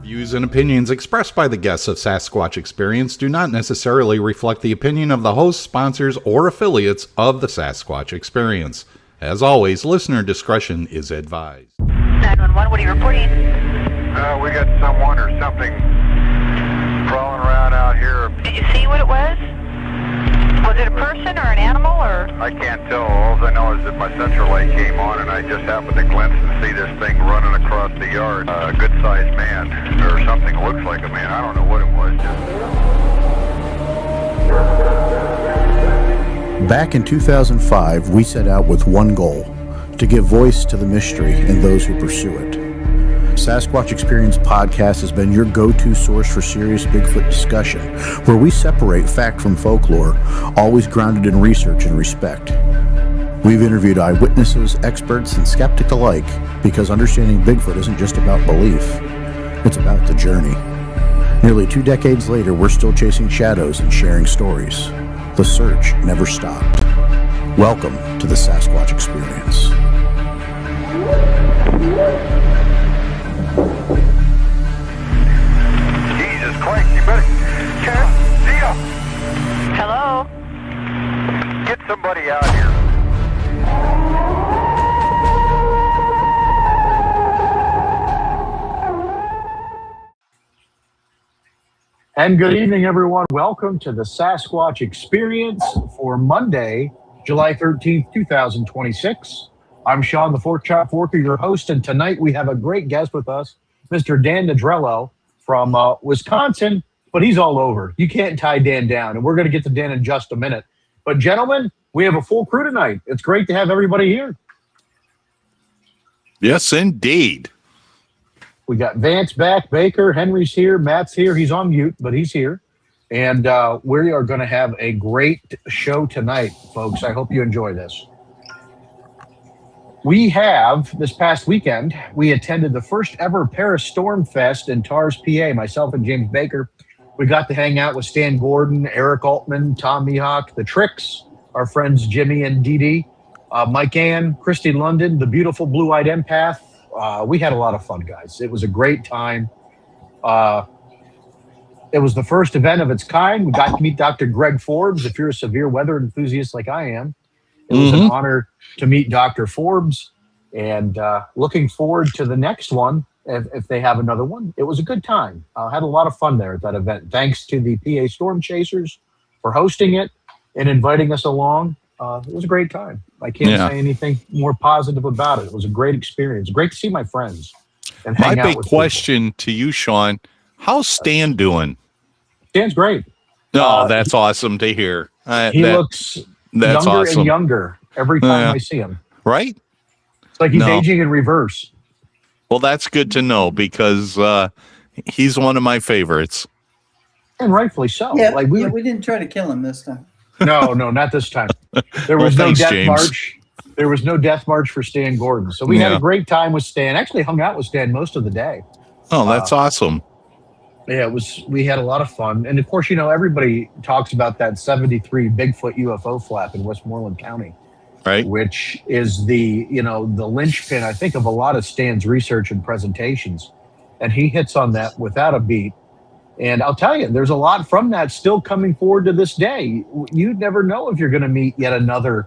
Views and opinions expressed by the guests of Sasquatch Experience do not necessarily reflect the opinion of the hosts, sponsors, or affiliates of the Sasquatch Experience. As always, listener discretion is advised. 911, what are you reporting? We got someone or something crawling around out here. Did you see what it was? Was it a person or an animal or? I can't tell. All I know is that my central light came on and I just happened to glimpse and see this thing running across the yard. A good-sized man or something looks like a man. I don't know what it was. Back in 2005, we set out with one goal: to give voice to the mystery and those who pursue it. Sasquatch Experience Podcast has been your go-to source for serious Bigfoot discussion, where we separate fact from folklore, always grounded in research and respect. We've interviewed eyewitnesses, experts, and skeptics alike, because understanding Bigfoot isn't just about belief, it's about the journey. Nearly 2 decades later, we're still chasing shadows and sharing stories. The search never stopped. Welcome to the Sasquatch Experience. Jesus Christ, you better... Tia! Hello? Get somebody out here. And good evening, everyone. Welcome to the Sasquatch Experience for Monday, July 13th, 2026. I'm Sean the Fork Chop Forker, your host, and tonight we have a great guest with us, Mr. Dan Nedrelo from Wisconsin, but he's all over. You can't tie Dan down, and we're going to get to Dan in just a minute. But gentlemen, we have a full crew tonight. It's great to have everybody here. Yes, indeed. We got Vance back, Baker, Henry's here, Matt's here. He's on mute, but he's here. And we are going to have a great show tonight, folks. I hope you enjoy this. We have, this past weekend, we attended the first ever Paris Storm Fest in Tars, PA, myself and James Baker. We got to hang out with Stan Gordon, Eric Altman, Tom Mihawk, The Tricks, our friends Jimmy and Dee Dee, Mike Ann, Christy London, the beautiful blue-eyed empath. We had a lot of fun, guys. It was a great time. It was the first event of its kind. We got to meet Dr. Greg Forbes. If you're a severe weather enthusiast like I am, it was an honor to meet Dr. Forbes, and looking forward to the next one if they have another one. It was a good time. Had a lot of fun there at that event. Thanks to the PA Storm Chasers for hosting it and inviting us along. It was a great time. I can't say anything more positive about it. It was a great experience. Great to see my friends and hang out with My big question to you, Sean, how's Stan doing? Stan's great. Oh, that's awesome to hear. He looks that's younger awesome. and younger every time I see him. Right? It's like he's aging in reverse. Well, that's good to know because he's one of my favorites. And rightfully so. Yeah, like we didn't try to kill him this time. No, not this time. There was no death march. There was no death march for Stan Gordon. So we had a great time with Stan. Actually hung out with Stan most of the day. Oh, that's awesome. Yeah, we had a lot of fun. And of course, everybody talks about that 73 Bigfoot UFO flap in Westmoreland County. Right. Which is the linchpin, I think, of a lot of Stan's research and presentations. And he hits on that without a beat. And I'll tell you, there's a lot from that still coming forward to this day. You never know if you're going to meet yet another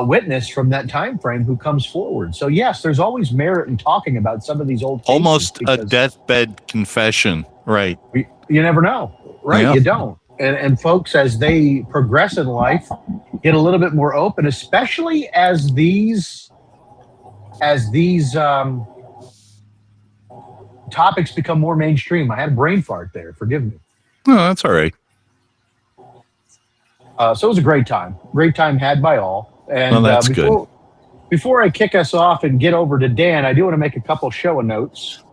witness from that time frame who comes forward. So yes, there's always merit in talking about some of these old cases. Almost a deathbed confession, right? You never know, right? Yeah. You don't. And folks, as they progress in life, get a little bit more open, especially as these topics become more mainstream. I had a brain fart there. Forgive me. No, that's all right. So it was a great time. Great time had by all. And that's good. Before I kick us off and get over to Dan, I do want to make a couple show notes.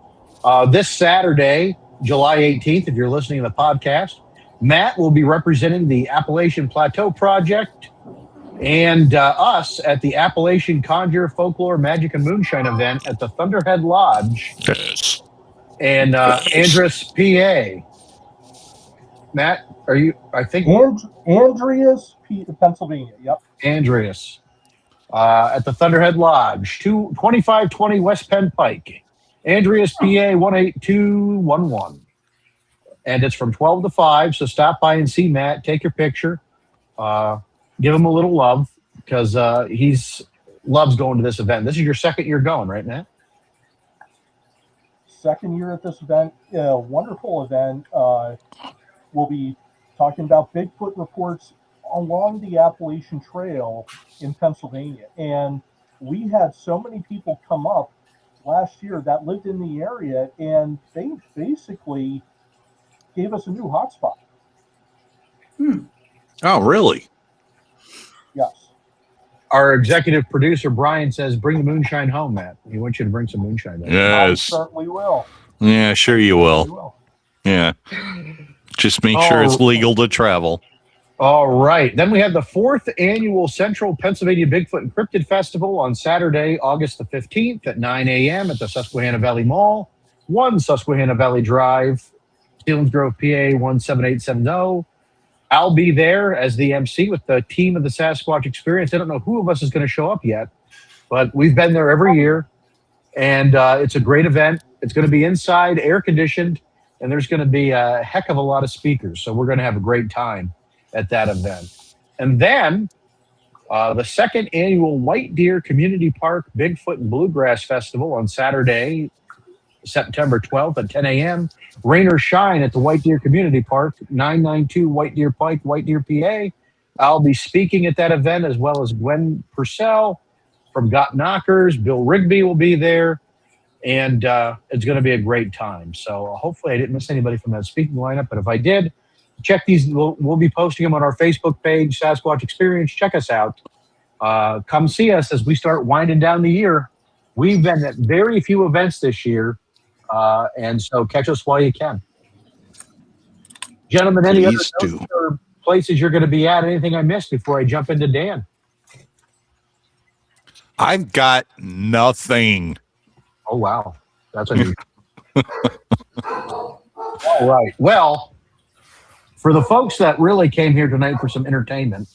This Saturday, July 18th, if you're listening to the podcast, Matt will be representing the Appalachian Plateau Project and us at the Appalachian Conjure, Folklore, Magic, and Moonshine event at the Thunderhead Lodge in Andress, PA. Matt, are you, I think... Andreas, Pennsylvania, yep. Andreas. At the Thunderhead Lodge, 2520 West Penn Pike. Andrea's PA 18211. And it's from 12 to 5. So stop by and see Matt. Take your picture. Give him a little love because he's loves going to this event. This is your second year going, right, Matt? Second year at this event. Wonderful event. We'll be talking about Bigfoot reports along the Appalachian Trail in Pennsylvania. And we had so many people come up last year that lived in the area, and they basically gave us a new hotspot. Oh, really? Yes. Our executive producer, Brian, says, bring the moonshine home, Matt. He wants you to bring some moonshine down. I Yes. certainly will. Yeah, sure you We will. will. Yeah. Just make sure it's legal to travel. All right. Then we have the 4th annual Central Pennsylvania Bigfoot and Cryptid Festival on Saturday, August the 15th at 9 a.m. at the Susquehanna Valley Mall, 1 Susquehanna Valley Drive, Selinsgrove, PA 17870. I'll be there as the MC with the team of the Sasquatch Experience. I don't know who of us is going to show up yet, but we've been there every year, and it's a great event. It's going to be inside, air-conditioned, and there's going to be a heck of a lot of speakers, so we're going to have a great time at that event. And then the 2nd annual White Deer Community Park Bigfoot and Bluegrass Festival on Saturday, September 12th at 10 a.m. Rain or shine at the White Deer Community Park, 992 White Deer Pike, White Deer, PA. I'll be speaking at that event, as well as Gwen Purcell from Got Knockers. Bill Rigby will be there, and it's going to be a great time. So hopefully I didn't miss anybody from that speaking lineup, but if I did, check these. We'll be posting them on our Facebook page, Sasquatch Experience. Check us out. Come see us as we start winding down the year. We've been at very few events this year, and so catch us while you can. Gentlemen, any other notes or places you're going to be at? Anything I missed before I jump into Dan? I've got nothing. Oh, wow. That's unusual. All right. Well, for the folks that really came here tonight for some entertainment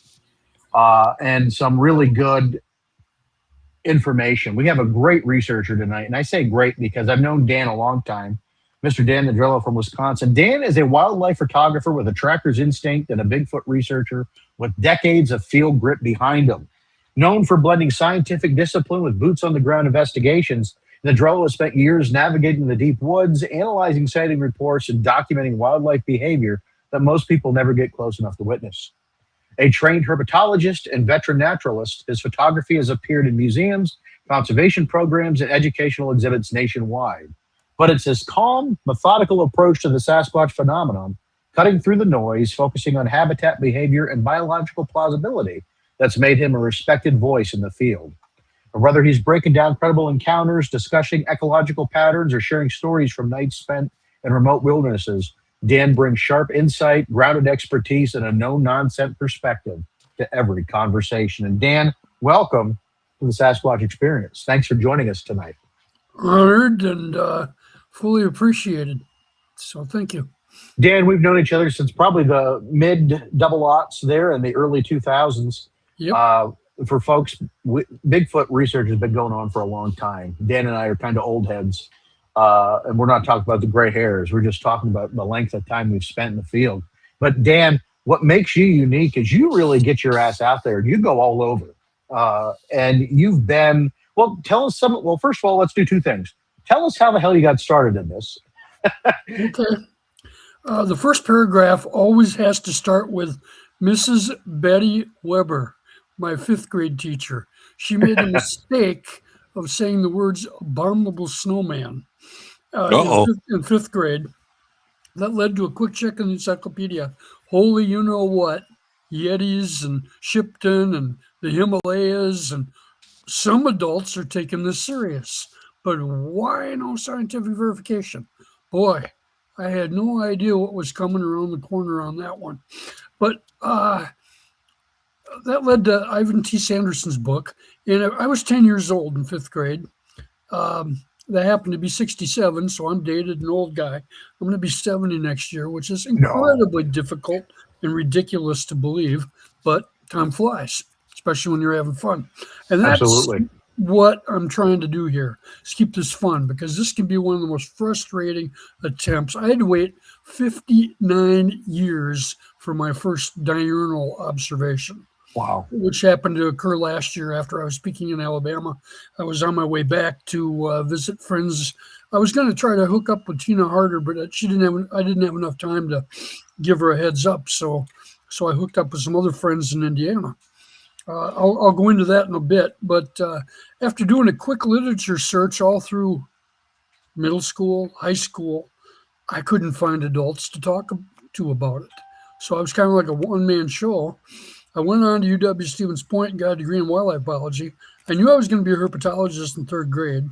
and some really good information, we have a great researcher tonight. And I say great because I've known Dan a long time, Mr. Dan Nedrelo from Wisconsin. Dan is a wildlife photographer with a tracker's instinct and a Bigfoot researcher with decades of field grit behind him. Known for blending scientific discipline with boots-on-the-ground investigations, Nedrelo has spent years navigating the deep woods, analyzing sighting reports, and documenting wildlife behavior that most people never get close enough to witness. A trained herpetologist and veteran naturalist, his photography has appeared in museums, conservation programs, and educational exhibits nationwide. But it's his calm, methodical approach to the Sasquatch phenomenon, cutting through the noise, focusing on habitat behavior and biological plausibility, that's made him a respected voice in the field. Whether he's breaking down credible encounters, discussing ecological patterns, or sharing stories from nights spent in remote wildernesses, Dan brings sharp insight, grounded expertise, and a no-nonsense perspective to every conversation. And Dan, welcome to the Sasquatch Experience. Thanks for joining us tonight. Honored and fully appreciated. So thank you. Dan, we've known each other since probably the mid-double aughts there in the early 2000s. Yep. For folks, Bigfoot research has been going on for a long time. Dan and I are kind of old heads, and we're not talking about the gray hairs. We're just talking about the length of time we've spent in the field. But Dan, what makes you unique is you really get your ass out there. You go all over, and you've been. Well, tell us some. Well, first of all, let's do two things. Tell us how the hell you got started in this. Okay. The first paragraph always has to start with Mrs. Betty Weber, my 5th grade teacher. She made the mistake of saying the words abominable snowman in 5th grade. That led to a quick check in the encyclopedia. Holy you know what, Yetis and Shipton and the Himalayas, and some adults are taking this serious. But why no scientific verification? Boy, I had no idea what was coming around the corner on that one. But that led to Ivan T. Sanderson's book. And I was 10 years old in 5th grade. That happened to be 67, so I'm dated, an old guy. I'm going to be 70 next year, which is incredibly difficult and ridiculous to believe, but time flies, especially when you're having fun. And that's, absolutely. what I'm trying to do here is keep this fun, because this can be one of the most frustrating attempts. I had to wait 59 years for my first diurnal observation. Wow. Which happened to occur last year after I was speaking in Alabama. I was on my way back to visit friends. I was going to try to hook up with Tina Harder, but I didn't have enough time to give her a heads up. So I hooked up with some other friends in Indiana. I'll go into that in a bit, but after doing a quick literature search all through middle school, high school, I couldn't find adults to talk to about it. So I was kind of like a one-man show. I went on to UW Stevens Point and got a degree in wildlife biology. I knew I was going to be a herpetologist in third grade.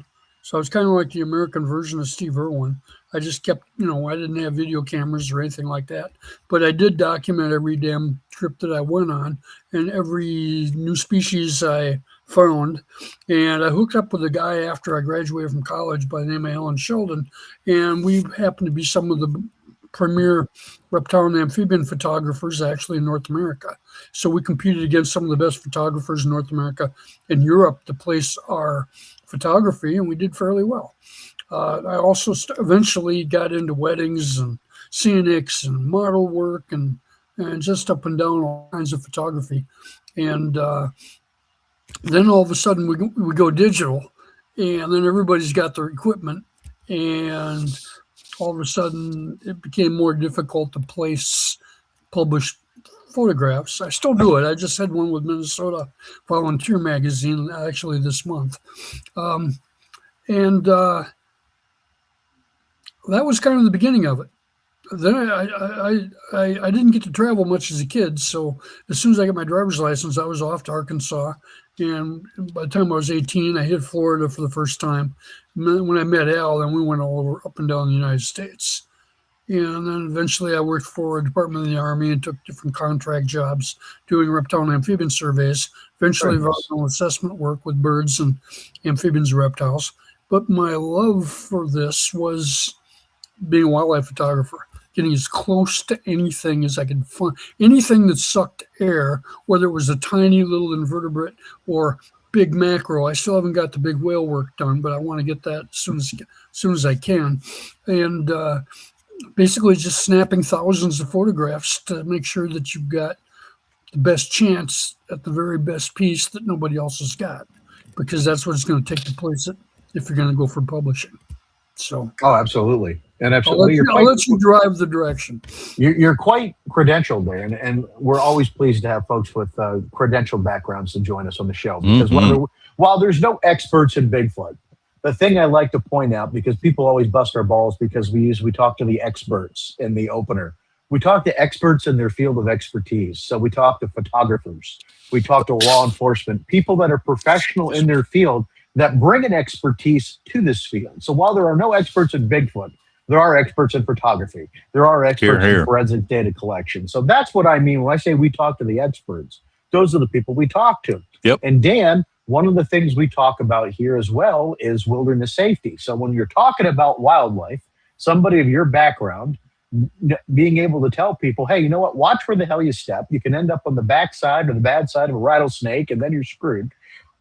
So I was kind of like the American version of Steve Irwin. I just kept, I didn't have video cameras or anything like that. But I did document every damn trip that I went on and every new species I found. And I hooked up with a guy after I graduated from college by the name of Alan Sheldon. And we happened to be some of the premier reptile and amphibian photographers actually in North America. So we competed against some of the best photographers in North America and Europe to place our photography, and we did fairly well. I also eventually got into weddings and scenics and model work and just up and down all kinds of photography. And then all of a sudden we go digital, and then everybody's got their equipment, and all of a sudden it became more difficult to place published photographs. I still do it. I just had one with Minnesota Volunteer Magazine actually this month. And that was kind of the beginning of it. Then I didn't get to travel much as a kid. So as soon as I got my driver's license, I was off to Arkansas. And by the time I was 18, I hit Florida for the first time. When I met Al, then we went all over, up and down the United States. And then eventually I worked for a department of the Army and took different contract jobs doing reptile and amphibian surveys, eventually environmental assessment work with birds and amphibians and reptiles. But my love for this was being a wildlife photographer, getting as close to anything as I could find, anything that sucked air, whether it was a tiny little invertebrate or big mackerel. I still haven't got the big whale work done, but I want to get that as soon as I can. And basically just snapping thousands of photographs to make sure that you've got the best chance at the very best piece that nobody else has got, because that's what it's going to take to place it if you're going to go for publishing. So, absolutely. And absolutely. I'll let you drive the direction. You're quite credentialed there. And we're always pleased to have folks with credentialed backgrounds to join us on the show. Because while there's no experts in Bigfoot, the thing I like to point out, because people always bust our balls because we talk to the experts in the opener. We talk to experts in their field of expertise. So we talk to photographers. We talk to law enforcement, people that are professional in their field that bring an expertise to this field. So while there are no experts in Bigfoot, there are experts in photography. There are experts in forensic data collection. So that's what I mean when I say we talk to the experts. Those are the people we talk to. Yep. And Dan, one of the things we talk about here as well is wilderness safety. So when you're talking about wildlife, somebody of your background, being able to tell people, hey, you know what, watch where the hell you step. You can end up on the backside or the bad side of a rattlesnake, and then you're screwed.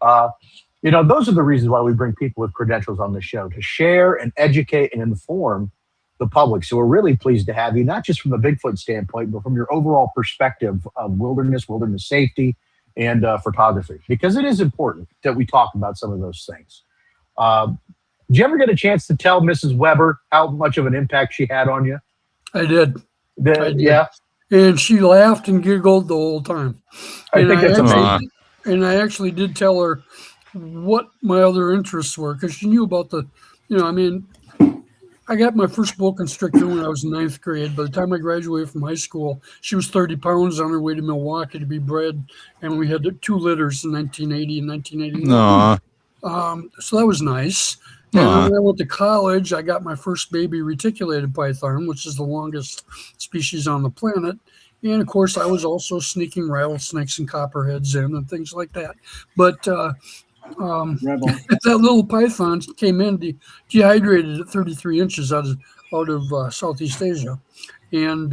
Those are the reasons why we bring people with credentials on the show, to share and educate and inform the public. So we're really pleased to have you, not just from a Bigfoot standpoint, but from your overall perspective of wilderness safety, and photography, because it is important that we talk about some of those things. Did you ever get a chance to tell Mrs. Weber how much of an impact she had on you? I did. Yeah. And she laughed and giggled the whole time. I think that's amazing. And I actually did tell her what my other interests were, because she knew about I got my first boa constrictor when I was in 9th grade. By the time I graduated from high school, she was 30 pounds on her way to Milwaukee to be bred. And we had 2 litters in 1980 and 1981. So that was nice. And when I went to college, I got my first baby reticulated python, which is the longest species on the planet. And of course, I was also sneaking rattlesnakes and copperheads in and things like that. But that little python came in dehydrated at 33 inches out of Southeast Asia. And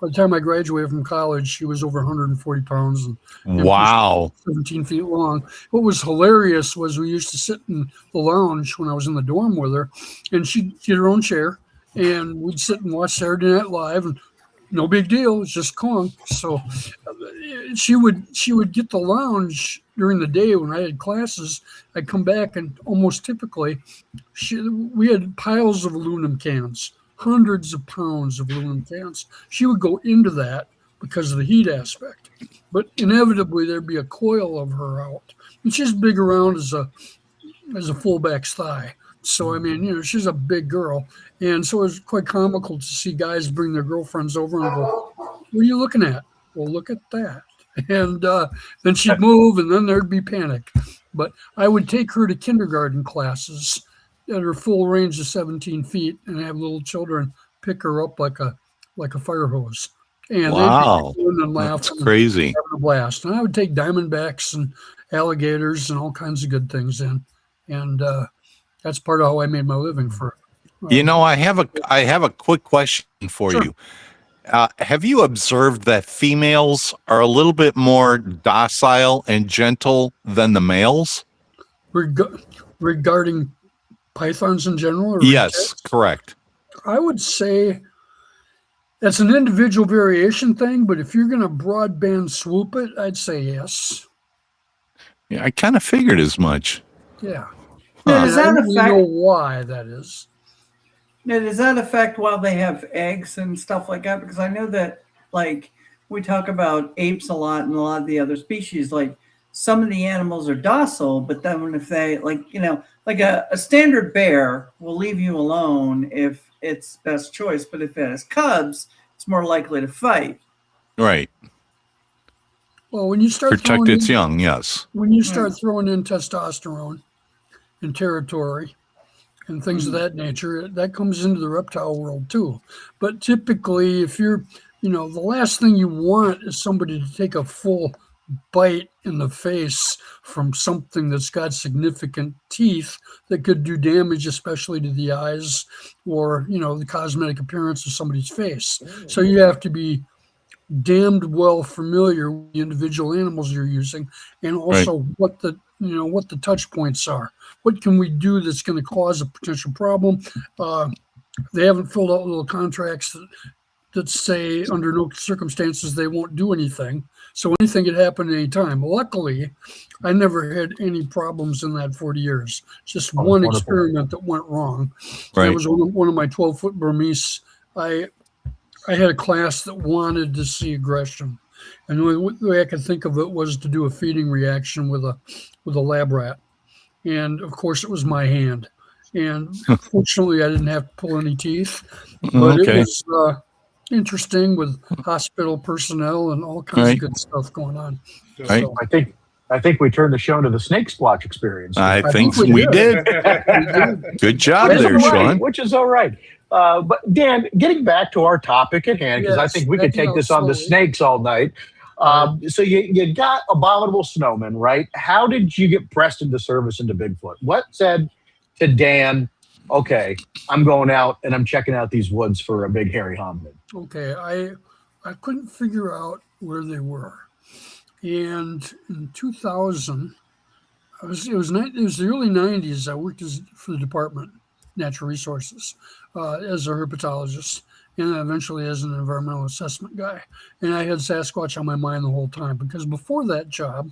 By the time I graduated from college, she was over 140 pounds and Wow. 17 feet long. What was hilarious was we used to sit in the lounge when I was in the dorm with her, and she'd get her own chair, and we'd sit and watch Saturday Night Live, and no big deal. It's just Kong. So she would get the lounge during the day when I had classes. I'd come back, and almost typically, we had piles of aluminum cans, hundreds of pounds of aluminum cans. She would go into that because of the heat aspect, but inevitably there'd be a coil of her out, and she's big around as a fullback's thigh. So I mean, she's a big girl, and so it was quite comical to see guys bring their girlfriends over and go, "What are you looking at?" "Well, look at that." And then she'd move, and then there'd be panic. But I would take her to kindergarten classes at her full range of 17 feet, and have little children pick her up like a fire hose. And Wow. they'd be and laughing. That's crazy. And having a blast. And I would take diamondbacks and alligators and all kinds of good things in, and that's part of how I made my living. For I have a quick question for Sure. you. Have you observed that females are a little bit more docile and gentle than the males? regarding pythons in general? Or Yes, rejects? correct. I would say that's an individual variation thing, but if you're going to broadband swoop it, I'd say yes. Yeah, I kind of figured as much. Yeah. Now, And does I that don't really affect? know why that is. Now, does that affect while they have eggs and stuff like that? Because I know that, like, we talk about apes a lot and a lot of the other species. Like, some of the animals are docile, but then if they, like a standard bear will leave you alone if it's best choice, but if it has cubs, it's more likely to fight. Right. Well, when you start Protect throwing its in, young, yes. when you start throwing in testosterone and territory and things of that nature, that comes into the reptile world too. But typically, if you're, the last thing you want is somebody to take a full bite in the face from something that's got significant teeth that could do damage, especially to the eyes or, the cosmetic appearance of somebody's face. So you have to be damned well familiar with the individual animals you're using, and also what the touch points are. What can we do that's going to cause a potential problem? They haven't filled out little contracts that say under no circumstances they won't do anything. So anything could happen at any time. Luckily, I never had any problems in that 40 years. Just one wonderful. experiment that went wrong. Right. That was one of my 12-foot Burmese. I had a class that wanted to see aggression, and the way I could think of it was to do a feeding reaction with a lab rat, and of course it was my hand, and fortunately I didn't have to pull any teeth, but Okay. it was interesting with hospital personnel and all kinds of good stuff going on. Right. So, I think we turned the show to the snake splotch experience. I think think we we did. we did. Good job Which is there, all right, Sean. which is all right. But Dan, getting back to our topic at hand, because I Yes, think we could backing take this out on the slowly. snakes all night. So you got Abominable Snowman, right? How did you get pressed into service into Bigfoot? What said to Dan, okay, I'm going out and I'm checking out these woods for a big hairy hominid? Okay, I couldn't figure out where they were, and in 2000, it was the early 90s. I worked for the department, natural resources, as a herpetologist, and eventually as an environmental assessment guy. And I had Sasquatch on my mind the whole time, because before that job,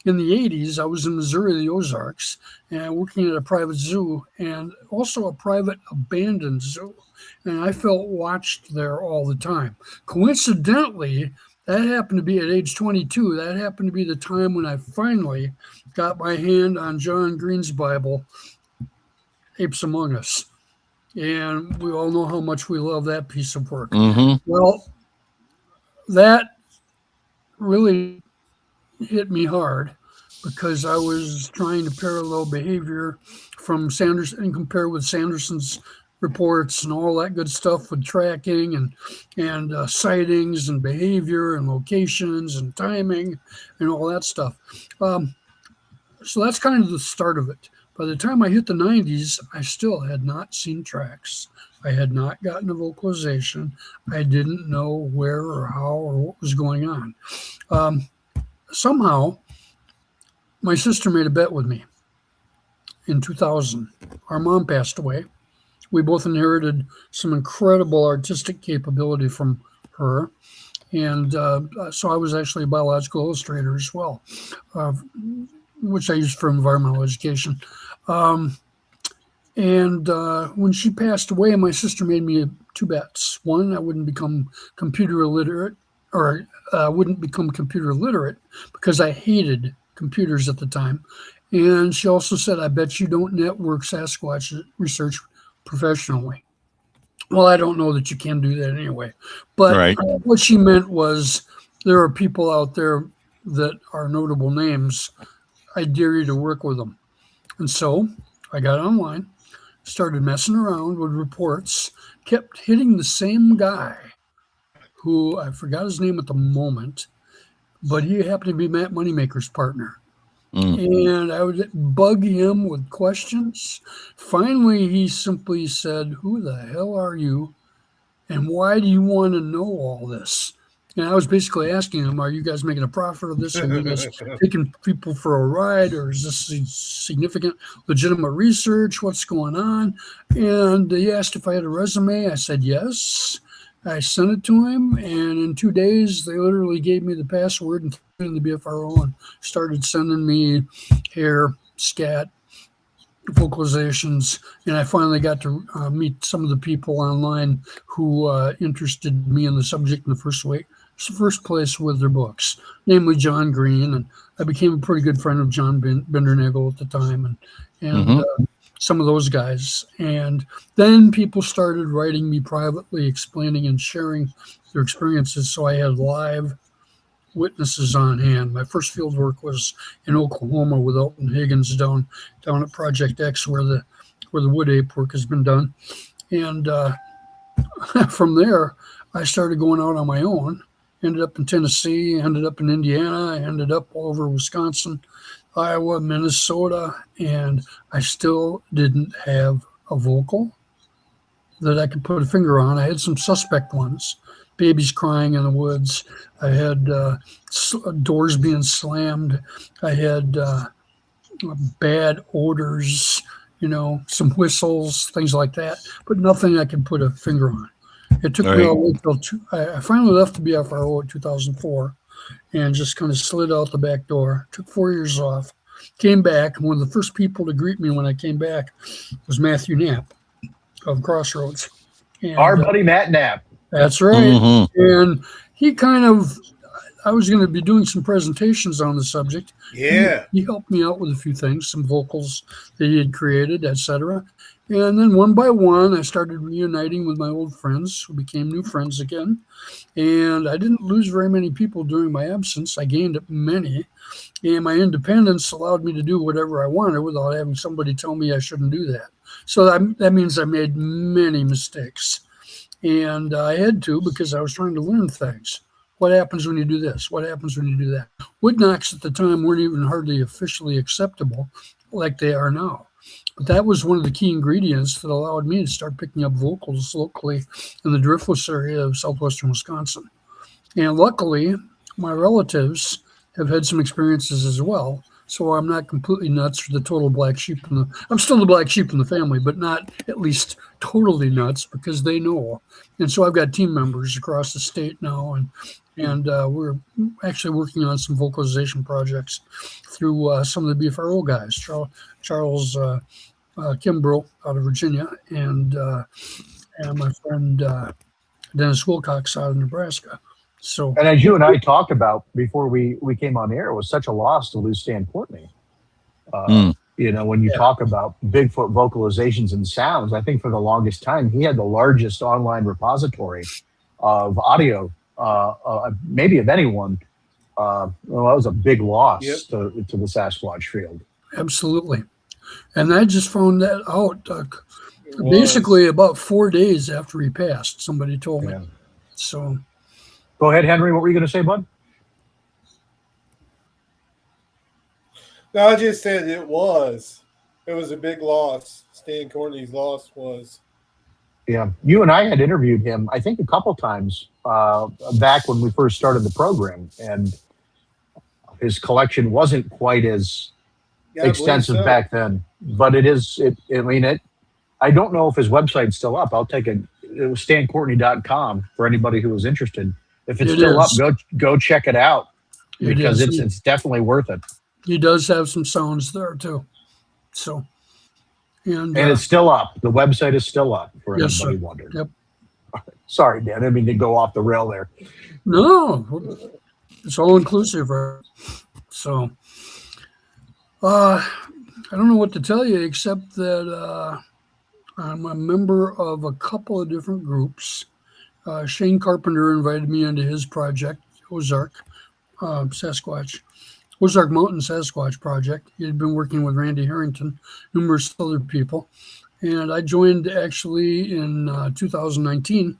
in the 80s, I was in Missouri, the Ozarks, and working at a private zoo and also a private abandoned zoo. And I felt watched there all the time. Coincidentally, that happened to be at age 22. That happened to be the time when I finally got my hand on John Green's Bible, Apes Among Us. And we all know how much we love that piece of work. Mm-hmm. Well, that really hit me hard, because I was trying to parallel behavior from Sanderson and compare with Sanderson's reports and all that good stuff with tracking and sightings and behavior and locations and timing and all that stuff. So that's kind of the start of it. By the time I hit the 90s, I still had not seen tracks. I had not gotten a vocalization. I didn't know where or how or what was going on. Somehow, my sister made a bet with me in 2000. Our mom passed away. We both inherited some incredible artistic capability from her. And so I was actually a biological illustrator as well, which I used for environmental education. And when she passed away, my sister made me two bets. One, I wouldn't become computer illiterate, or wouldn't become computer literate because I hated computers at the time. And she also said, I bet you don't network Sasquatch research professionally. Well, I don't know that you can do that anyway. But Right. What she meant was there are people out there that are notable names. I dare you to work with them. And so I got online, started messing around with reports, kept hitting the same guy who I forgot his name at the moment, but he happened to be Matt Moneymaker's partner. And I would bug him with questions. Finally, he simply said, who the hell are you? And why do you want to know all this? And I was basically asking him, are you guys making a profit of this? Are you guys taking people for a ride? Or is this significant, legitimate research? What's going on? And he asked if I had a resume. I said, yes. I sent it to him. And in 2 days, they literally gave me the password and threw it in the BFRO and started sending me hair, scat, vocalizations, and I finally got to meet some of the people online who interested me in the subject in the first place with their books, namely John Green, and I became a pretty good friend of John Bindernagel at the time, and some of those guys. And then people started writing me privately, explaining and sharing their experiences, so I had live witnesses on hand. My first field work was in Oklahoma with Elton Higgins down at Project X, where the wood ape work has been done. And from there, I started going out on my own. Ended up in Tennessee, ended up in Indiana, ended up all over Wisconsin, Iowa, Minnesota, and I still didn't have a vocal that I could put a finger on. I had some suspect ones. Babies crying in the woods. I had doors being slammed. I had bad odors, some whistles, things like that, but nothing I could put a finger on. It took me all the way until I finally left the BFRO in 2004 and just kind of slid out the back door. Took 4 years off. Came back, and one of the first people to greet me when I came back was Matthew Knapp of Crossroads. And, our buddy Matt Knapp. That's right. And he I was going to be doing some presentations on the subject. Yeah. He helped me out with a few things, some vocals that he had created, etc. And then one by one, I started reuniting with my old friends who became new friends again. And I didn't lose very many people during my absence. I gained many. And my independence allowed me to do whatever I wanted without having somebody tell me I shouldn't do that. So that means I made many mistakes. And I had to, because I was trying to learn things. What happens when you do this? What happens when you do that? Wood knocks at the time weren't even hardly officially acceptable like they are now. But that was one of the key ingredients that allowed me to start picking up vocals locally in the Driftless area of southwestern Wisconsin. And luckily, my relatives have had some experiences as well. So I'm not completely nuts for the total black sheep I'm still the black sheep in the family, but not at least totally nuts, because they know. And so I've got team members across the state now, and we're actually working on some vocalization projects through some of the BFRO guys, Charles Kimbrough out of Virginia, and my friend Dennis Wilcox out of Nebraska. So, and as you and I talked about before we came on air, it was such a loss to lose Stan Portney. When you talk about Bigfoot vocalizations and sounds, I think for the longest time, he had the largest online repository of audio, maybe of anyone. That was a big loss to the Sasquatch field. Absolutely. And I just found that out basically about 4 days after he passed. Somebody told me. So. Go ahead, Henry. What were you going to say, bud? No, I just said it was. it was a big loss. Stan Courtney's loss was. Yeah, you and I had interviewed him, I think, a couple times back when we first started the program, and his collection wasn't quite as Yeah, I believe extensive so. back then, but it is. I mean, I don't know if his website's still up. I'll take it. It was stancourtney.com for anybody who was interested. If it's still up, go check it out because it's definitely worth it. He does have some sounds there too. So, and it's still up. The website is still up for yes, anybody sir. wondering. Yep. Sorry, Dan. I didn't mean to go off the rail there. No, it's all inclusive, right? So, I don't know what to tell you except that I'm a member of a couple of different groups. Shane Carpenter invited me into his project, Ozark Mountain Sasquatch Project. He had been working with Randy Harrington, numerous other people. And I joined actually in 2019.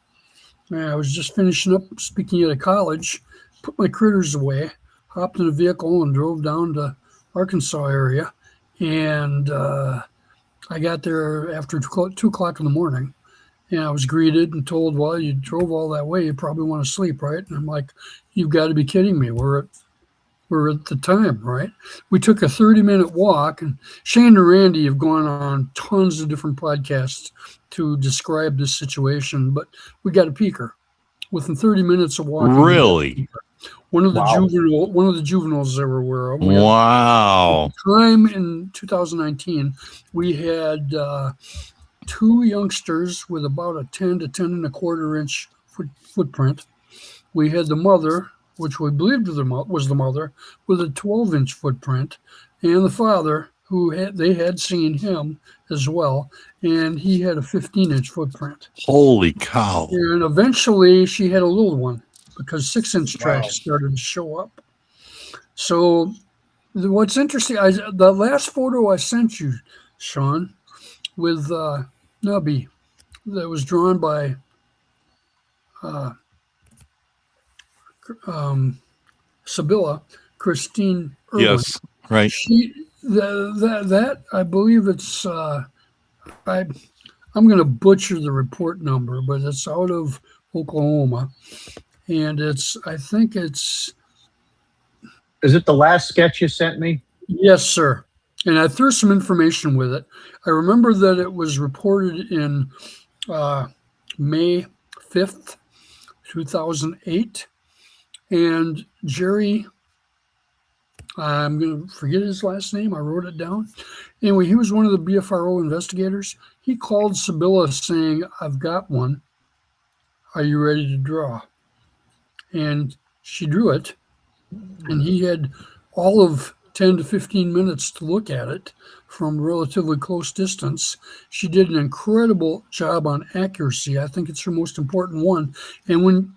I was just finishing up speaking at a college, put my critters away, hopped in a vehicle and drove down to Arkansas area. And I got there after 2 o'clock in the morning. And I was greeted and told, well, you drove all that way. You probably want to sleep, right? And I'm like, you've got to be kidding me. We're at the time, right? We took a 30-minute walk, and Shane and Randy have gone on tons of different podcasts to describe this situation, but we got a peeker within 30 minutes of walking. Really? One of the juveniles they were aware of. Wow. Time in 2019, we had 2 youngsters with about a 10 to 10 and a quarter inch footprint. We had the mother, which we believed was the mother, with a 12-inch footprint, and the father, they had seen him as well, and he had a 15-inch footprint. Holy cow. And eventually she had a little one because 6-inch tracks started to show up. So what's interesting, the last photo I sent you, Sean, with Nubby, that was drawn by Sibylla, Christine Irwin. Yes, right. That I believe it's I'm going to butcher the report number, but it's out of Oklahoma, and I think it's. Is it the last sketch you sent me? Yes, sir. And I threw some information with it. I remember that it was reported in May 5th, 2008. And Jerry, I'm going to forget his last name. I wrote it down. Anyway, he was one of the BFRO investigators. He called Sibylla saying, I've got one. Are you ready to draw? And she drew it. And he had all of 10 to 15 minutes to look at it from relatively close distance. She did an incredible job on accuracy. I think it's her most important one. And when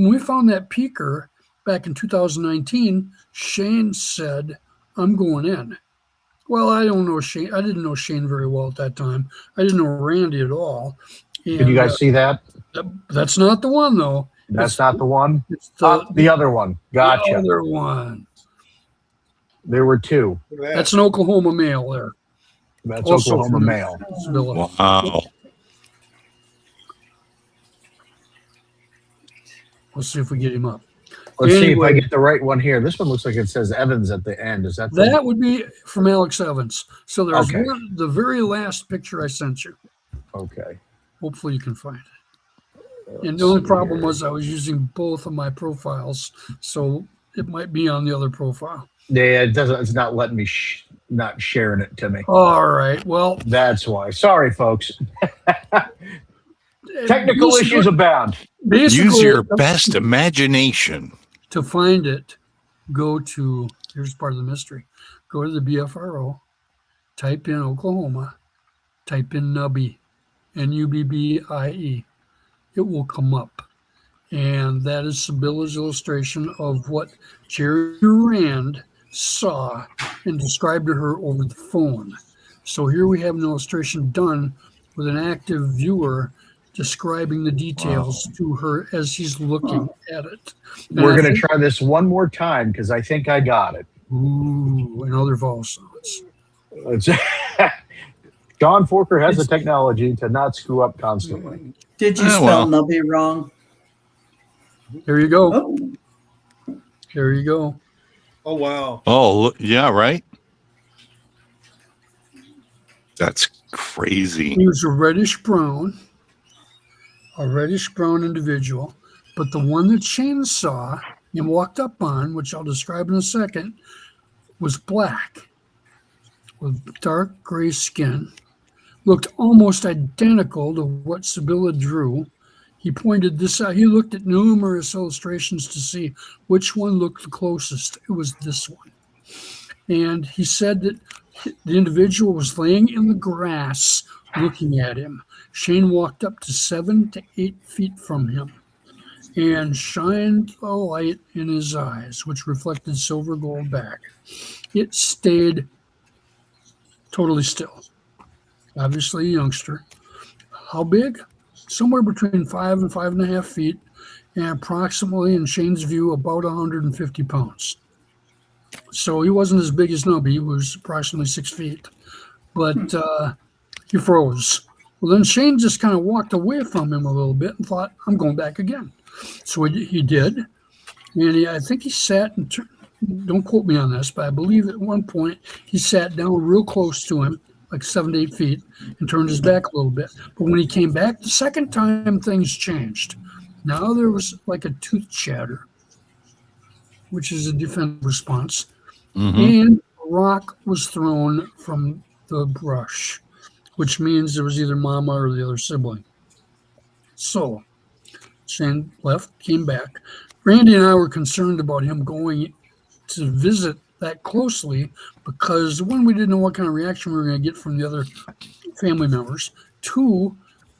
we found that peaker back in 2019, Shane said, I'm going in. Well, I don't know Shane. I didn't know Shane very well at that time. I didn't know Randy at all. And, did you guys see that? That's not the one, though. That's not the one? It's the other one. Gotcha. The other one. There were 2. That's an Oklahoma male there. That's also Oklahoma male. Wow. Let's see if we get him up. Let's see if I get the right one here. This one looks like it says Evans at the end. Is that that would be from Alex Evans. So there's the very last picture I sent you. Okay. Hopefully you can find it. And the only problem was I was using both of my profiles, so it might be on the other profile. Yeah, it doesn't. It's not letting me not sharing it to me. All right. Well, that's why. Sorry, folks. Technical issues abound. Use your best imagination. To find it, here's part of the mystery. Go to the BFRO, type in Oklahoma, type in Nubby, Nubbie. It will come up. And that is Sibylla's illustration of what Jerry Durand saw and described to her over the phone. So here we have an illustration done with an active viewer describing the details to her as he's looking at it. And we're going to try this one more time because I think I got it. Ooh, and other vowel sounds. John Forker has the technology to not screw up constantly. Did you spell Nubby wrong? There you go. Oh. There you go. Oh, wow. Oh, yeah, right. That's crazy. He was a reddish brown individual, but the one that Shane saw and walked up on, which I'll describe in a second, was black with dark gray skin, looked almost identical to what Sibylla drew. He pointed this out. He looked at numerous illustrations to see which one looked the closest. It was this one. And he said that the individual was laying in the grass looking at him. Shane walked up to 7 to 8 feet from him and shined a light in his eyes, which reflected silver gold back. It stayed totally still. Obviously a youngster. How big? Somewhere between 5 and 5.5 feet, and approximately, in Shane's view, about 150 pounds. So he wasn't as big as Nubby, who was approximately 6 feet, but he froze. Well, then Shane just kind of walked away from him a little bit and thought, I'm going back again. So he did, and I think he sat and don't quote me on this, but I believe at one point he sat down real close to him, like 7 to 8 feet, and turned his back a little bit. But when he came back the second time, things changed. Now there was like a tooth chatter, which is a defensive response. And a rock was thrown from the brush, which means there was either mama or the other sibling. So Shane left, came back. Randy and I were concerned about him going to visit that closely because, one, we didn't know what kind of reaction we were going to get from the other family members. Two,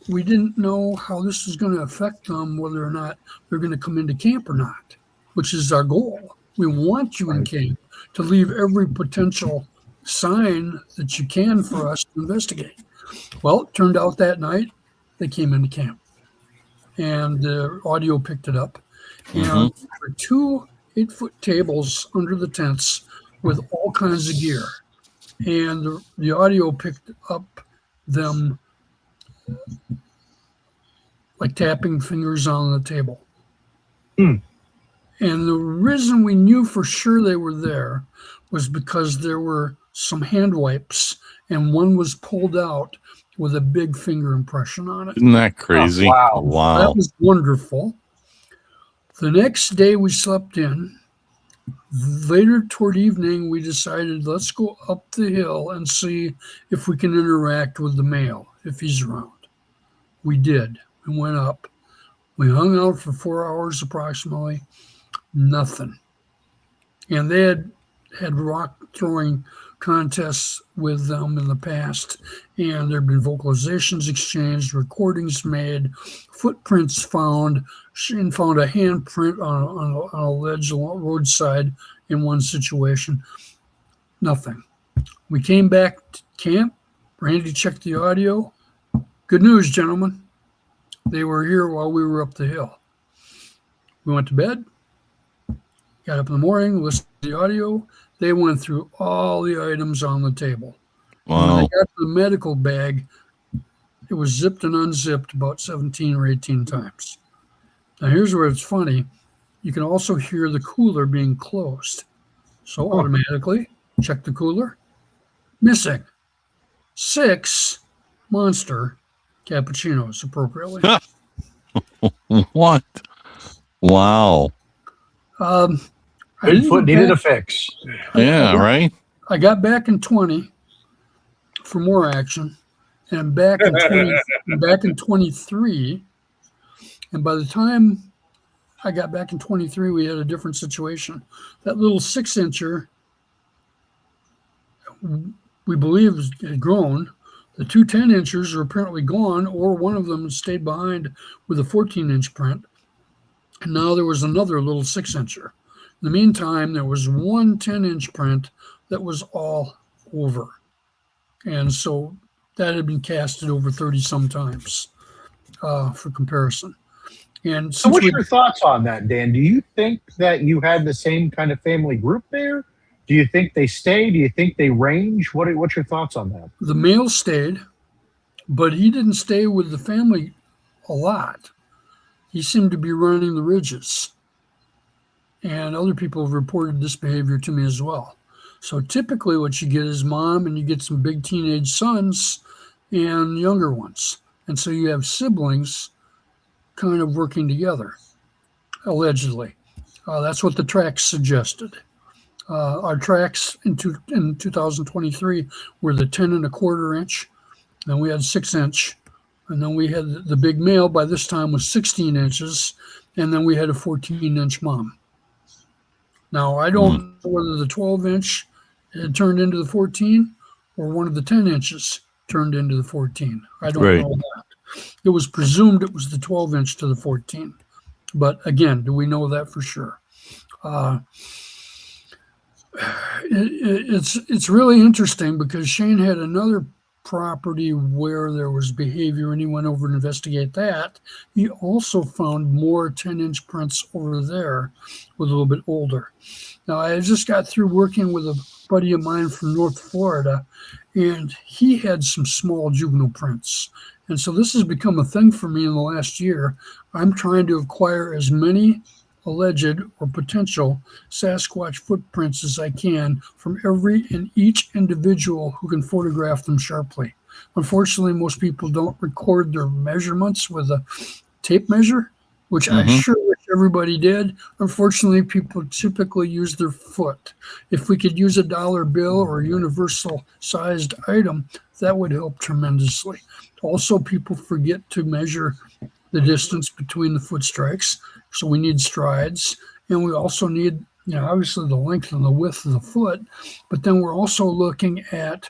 we didn't know how this was going to affect them, whether or not they're going to come into camp or not, which is our goal. We want you in camp to leave every potential sign that you can for us to investigate. Well, it turned out that night they came into camp, and the audio picked it up. And there were 2 8-foot tables under the tents with all kinds of gear, and the audio picked up them like tapping fingers on the table. And the reason we knew for sure they were there was because there were some hand wipes, and one was pulled out with a big finger impression on it. Isn't that crazy? Oh, wow. That was wonderful. The next day we slept in. Later toward evening, we decided, let's go up the hill and see if we can interact with the male, if he's around. We did. We went up. We hung out for 4 hours approximately. Nothing. And they had rock throwing contests with them in the past, and there had been vocalizations exchanged, recordings made, footprints found. Shane found a handprint on a ledge along the roadside in one situation. Nothing. We came back to camp. Randy checked the audio. Good news, gentlemen. They were here while we were up the hill. We went to bed. Got up in the morning, listened to the audio. They went through all the items on the table. Wow. When they got to the medical bag, it was zipped and unzipped about 17 or 18 times. Now, here's where it's funny. You can also hear the cooler being closed. So automatically, check the cooler. Missing 6 monster cappuccinos appropriately. What? Wow. Bigfoot needed a fix. Yeah, right? I got back in 20 for more action, and I'm back in 20, I'm back in 23. And by the time I got back in 23, we had a different situation. That little 6-incher, we believe, had grown. The 2 10-inchers are apparently gone, or one of them stayed behind with a 14-inch print. And now there was another little 6-incher. In the meantime, there was one 10-inch print that was all over. And so that had been casted over 30-some times for comparison. And So what's your thoughts on that, Dan? Do you think that you had the same kind of family group there? Do you think they stay? Do you think they range? What's your thoughts on that? The male stayed, but he didn't stay with the family a lot. He seemed to be running the ridges. And other people have reported this behavior to me as well. So typically what you get is mom, and you get some big teenage sons and younger ones. And so you have siblings kind of working together, allegedly. That's what the tracks suggested. Our tracks in 2023 were the 10 1/4 inch. Then we had 6 inch. And then we had the big male by this time was 16 inches. And then we had a 14-inch mom. Now, I don't know whether the 12 inch had turned into the 14 or one of the 10 inches turned into the 14. I don't know that. It was presumed it was the 12 inch to the 14. But again, do we know that for sure? It's really interesting because Shane had another property where there was behavior and he went over to investigate that. He also found more 10-inch prints over there with a little bit older. Now, I just got through working with a buddy of mine from North Florida, and he had some small juvenile prints. And so this has become a thing for me in the last year. I'm trying to acquire as many alleged or potential Sasquatch footprints as I can from every and each individual who can photograph them sharply. Unfortunately, most people don't record their measurements with a tape measure, which I sure wish everybody did. Unfortunately, people typically use their foot. If we could use a dollar bill or a universal sized item, that would help tremendously. Also, people forget to measure the distance between the foot strikes. So we need strides, and we also need, obviously the length and the width of the foot, but then we're also looking at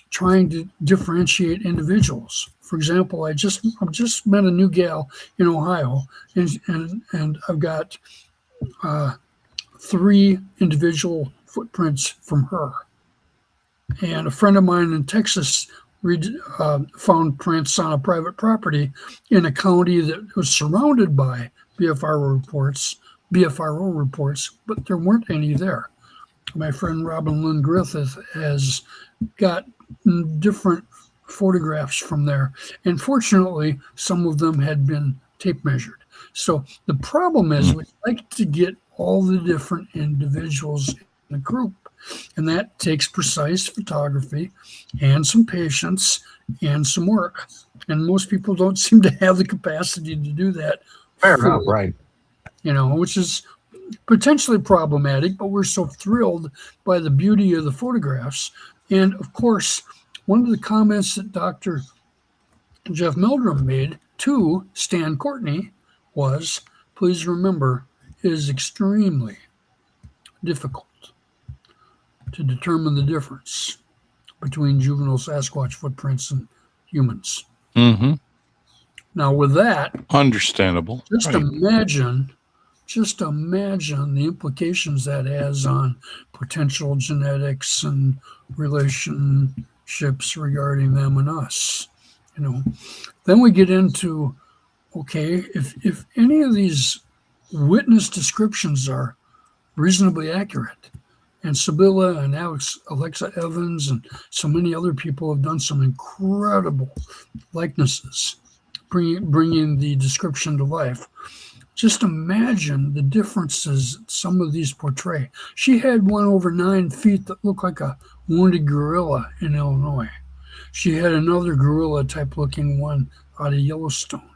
trying to differentiate individuals. For example, I've just met a new gal in Ohio, and I've got 3 individual footprints from her. And a friend of mine in Texas found prints on a private property in a county that was surrounded by BFRO reports, but there weren't any there. My friend Robin Lynn Griffith has got different photographs from there, and fortunately, some of them had been tape measured. So the problem is we'd like to get all the different individuals in the group, and that takes precise photography and some patience and some work. And most people don't seem to have the capacity to do that. Fair enough, right? Which is potentially problematic, but we're so thrilled by the beauty of the photographs. And of course, one of the comments that Dr. Jeff Meldrum made to Stan Courtney was, please remember, it is extremely difficult to determine the difference between juvenile Sasquatch footprints and humans. Now, with that, understandable. Just imagine the implications that has on potential genetics and relationships regarding them and us. Then we get into, okay, if any of these witness descriptions are reasonably accurate, and Sibylla and Alexa Evans and so many other people have done some incredible likenesses, bringing the description to life. Just imagine the differences some of these portray. She had one over 9 feet that looked like a wounded gorilla in Illinois. She had another gorilla type looking one out of Yellowstone.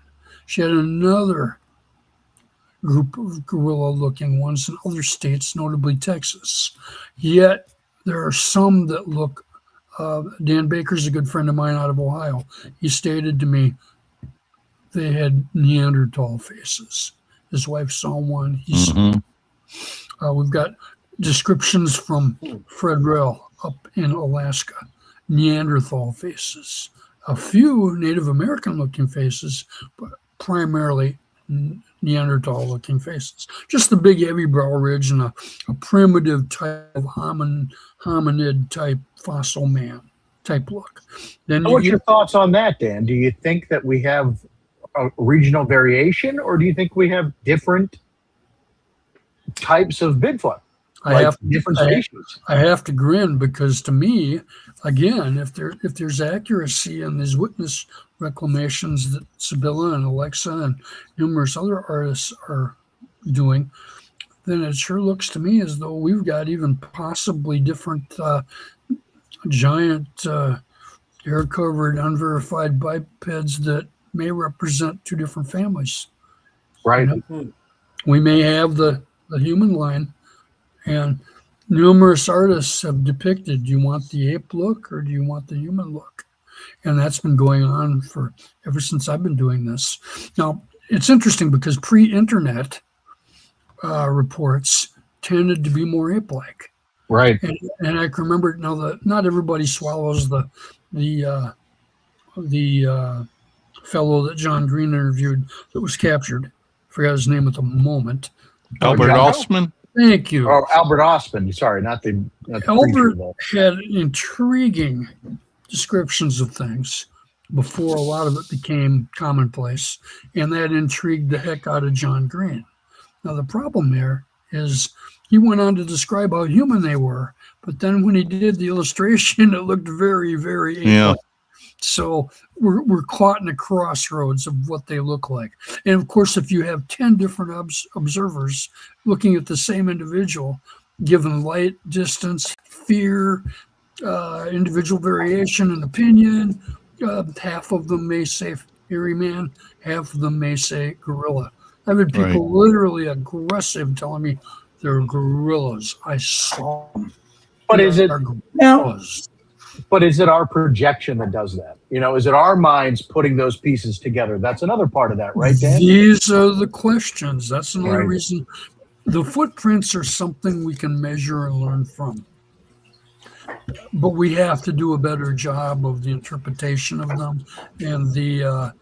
She had another group of gorilla looking ones in other states, notably Texas. Yet there are some that look, Dan Baker's a good friend of mine out of Ohio. He stated to me they had Neanderthal faces. His wife saw one. He saw. We've got descriptions from Fred Rell up in Alaska, Neanderthal faces. A few Native American looking faces, but primarily Neanderthal looking faces. Just the big heavy brow ridge and a primitive type of hominid type fossil man type look. Then what's your thoughts on that, Dan? Do you think that we have a regional variation, or do you think we have different types of Bigfoot? different species. I have to grin because to me, again, if there's accuracy in these witness reclamations that Sibylla and Alexa and numerous other artists are doing, then it sure looks to me as though we've got even possibly different giant air-covered, unverified bipeds that may represent two different families. Right. You know? We may have the human line, and numerous artists have depicted, do you want the ape look or do you want the human look? And that's been going on for ever since I've been doing this. Now, it's interesting because pre-internet reports tended to be more ape-like. Right. And I can remember now that not everybody swallows the fellow that John Green interviewed that was captured. Forgot his name at the moment. Albert Ostman. Thank you. Oh, Albert Ostman. Sorry, not the Albert preacher, had intriguing descriptions of things before a lot of it became commonplace, and that intrigued the heck out of John Green. Now, the problem there is he went on to describe how human they were, but then when he did the illustration, it looked very, very ape-like. So we're caught in a crossroads of what they look like. And of course, if you have 10 different observers looking at the same individual, given light, distance, fear, individual variation in opinion, half of them may say hairy man, half of them may say gorilla. I've had people literally aggressive telling me they're gorillas. I saw them. But is it gorillas? But is it our projection that does that? You know, is it our minds putting those pieces together? That's another part of that, right, Dan? These are the questions. That's another reason. The footprints are something we can measure and learn from. But we have to do a better job of the interpretation of them and the,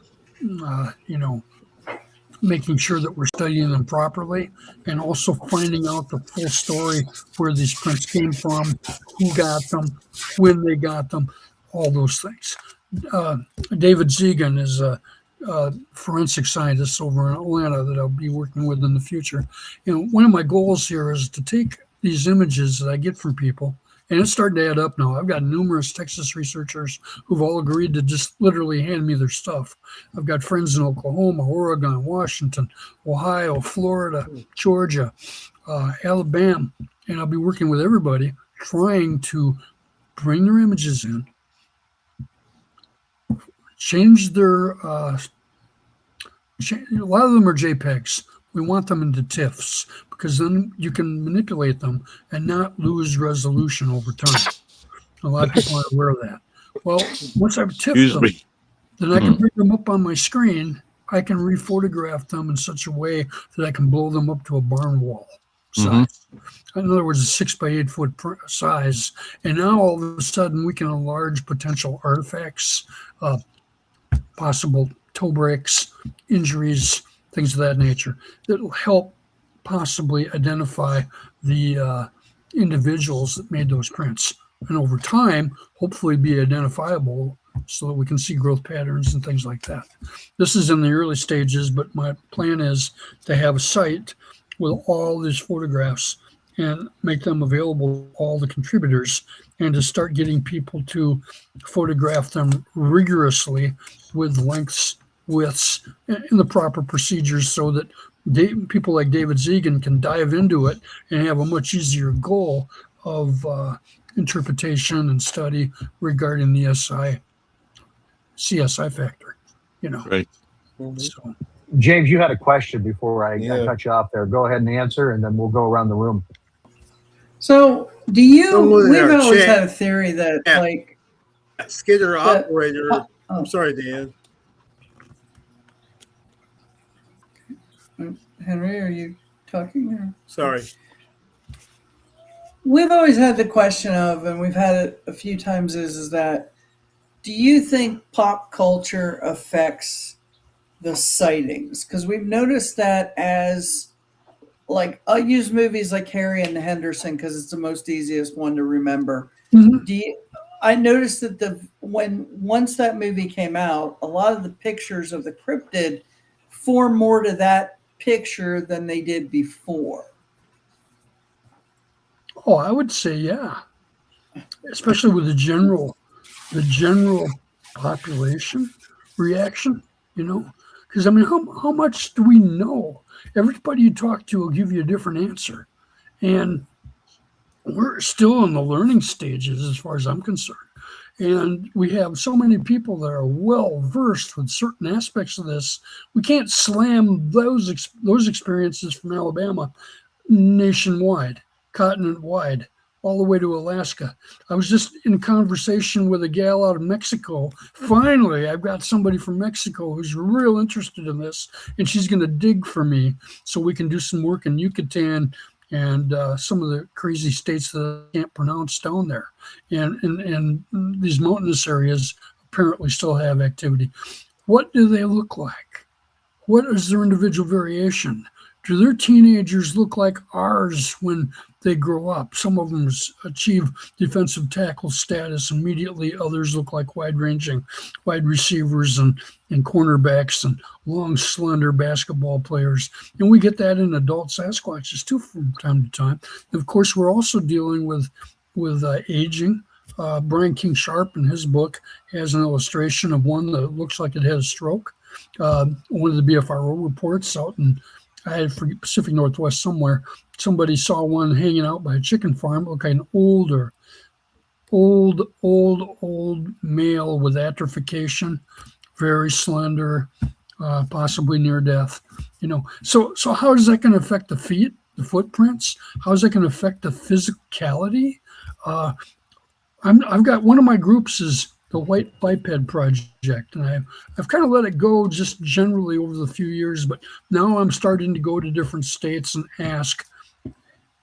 making sure that we're studying them properly and also finding out the full story, where these prints came from, who got them, when they got them, all those things. David Zegan is a forensic scientist over in Atlanta that I'll be working with in the future. One of my goals here is to take these images that I get from people, and it's starting to add up now. I've got numerous Texas researchers who've all agreed to just literally hand me their stuff. I've got friends in Oklahoma, Oregon, Washington, Ohio, Florida, Georgia, Alabama, and I'll be working with everybody trying to bring their images in, change their, a lot of them are JPEGs. We want them into TIFFs because then you can manipulate them and not lose resolution over time. A lot of people aren't aware of that. Well, once I've TIFFed them, then I can bring them up on my screen. I can rephotograph them in such a way that I can blow them up to a barn wall size. In other words, a 6x8 foot size. And now all of a sudden we can enlarge potential artifacts, possible toe breaks, injuries, things of that nature that will help possibly identify the individuals that made those prints. And over time, hopefully be identifiable so that we can see growth patterns and things like that. This is in the early stages, but my plan is to have a site with all these photographs and make them available to all the contributors, and to start getting people to photograph them rigorously with lengths, widths, and the proper procedures so that people like David Zegan can dive into it and have a much easier goal of interpretation and study regarding the CSI factor, Right. So, James, you had a question before I cut you off there. Go ahead and answer, and then we'll go around the room. So, we've always had a theory that, like, Skidder operator. I'm sorry, Dan. Henry, are you talking? Or? Sorry. We've always had the question of, and we've had it a few times, is that, do you think pop culture affects the sightings? Because we've noticed that as, like, I'll use movies like Harry and the Henderson because it's the most easiest one to remember. I noticed that once that movie came out, a lot of the pictures of the cryptid form more to that picture than they did before. Oh, I would say yeah, especially with the general population reaction. Because I mean, how much do we know? Everybody you talk to will give you a different answer, and we're still in the learning stages as far as I'm concerned. And we have so many people that are well versed with certain aspects of this. We can't slam those experiences from Alabama nationwide, continent-wide, all the way to Alaska. I was just in conversation with a gal out of Mexico. Finally, I've got somebody from Mexico who's real interested in this, and she's going to dig for me so we can do some work in Yucatan and some of the crazy states that I can't pronounce down there. And these mountainous areas apparently still have activity. What do they look like? What is their individual variation? Do their teenagers look like ours when they grow up? Some of them achieve defensive tackle status immediately. Others look like wide-ranging wide receivers and cornerbacks and long, slender basketball players. And we get that in adult Sasquatches too from time to time. And of course, we're also dealing with aging. Brian King Sharp in his book has an illustration of one that looks like it had a stroke. One of the BFRO reports out in I had for Pacific Northwest somewhere. Somebody saw one hanging out by a chicken farm, looked like an old male with atrophication, very slender, possibly near death. So how is that going to affect the feet, the footprints? How is that going to affect the physicality? I've got one of my groups is the White Biped Project, and I've kind of let it go just generally over the few years, but now I'm starting to go to different states and ask,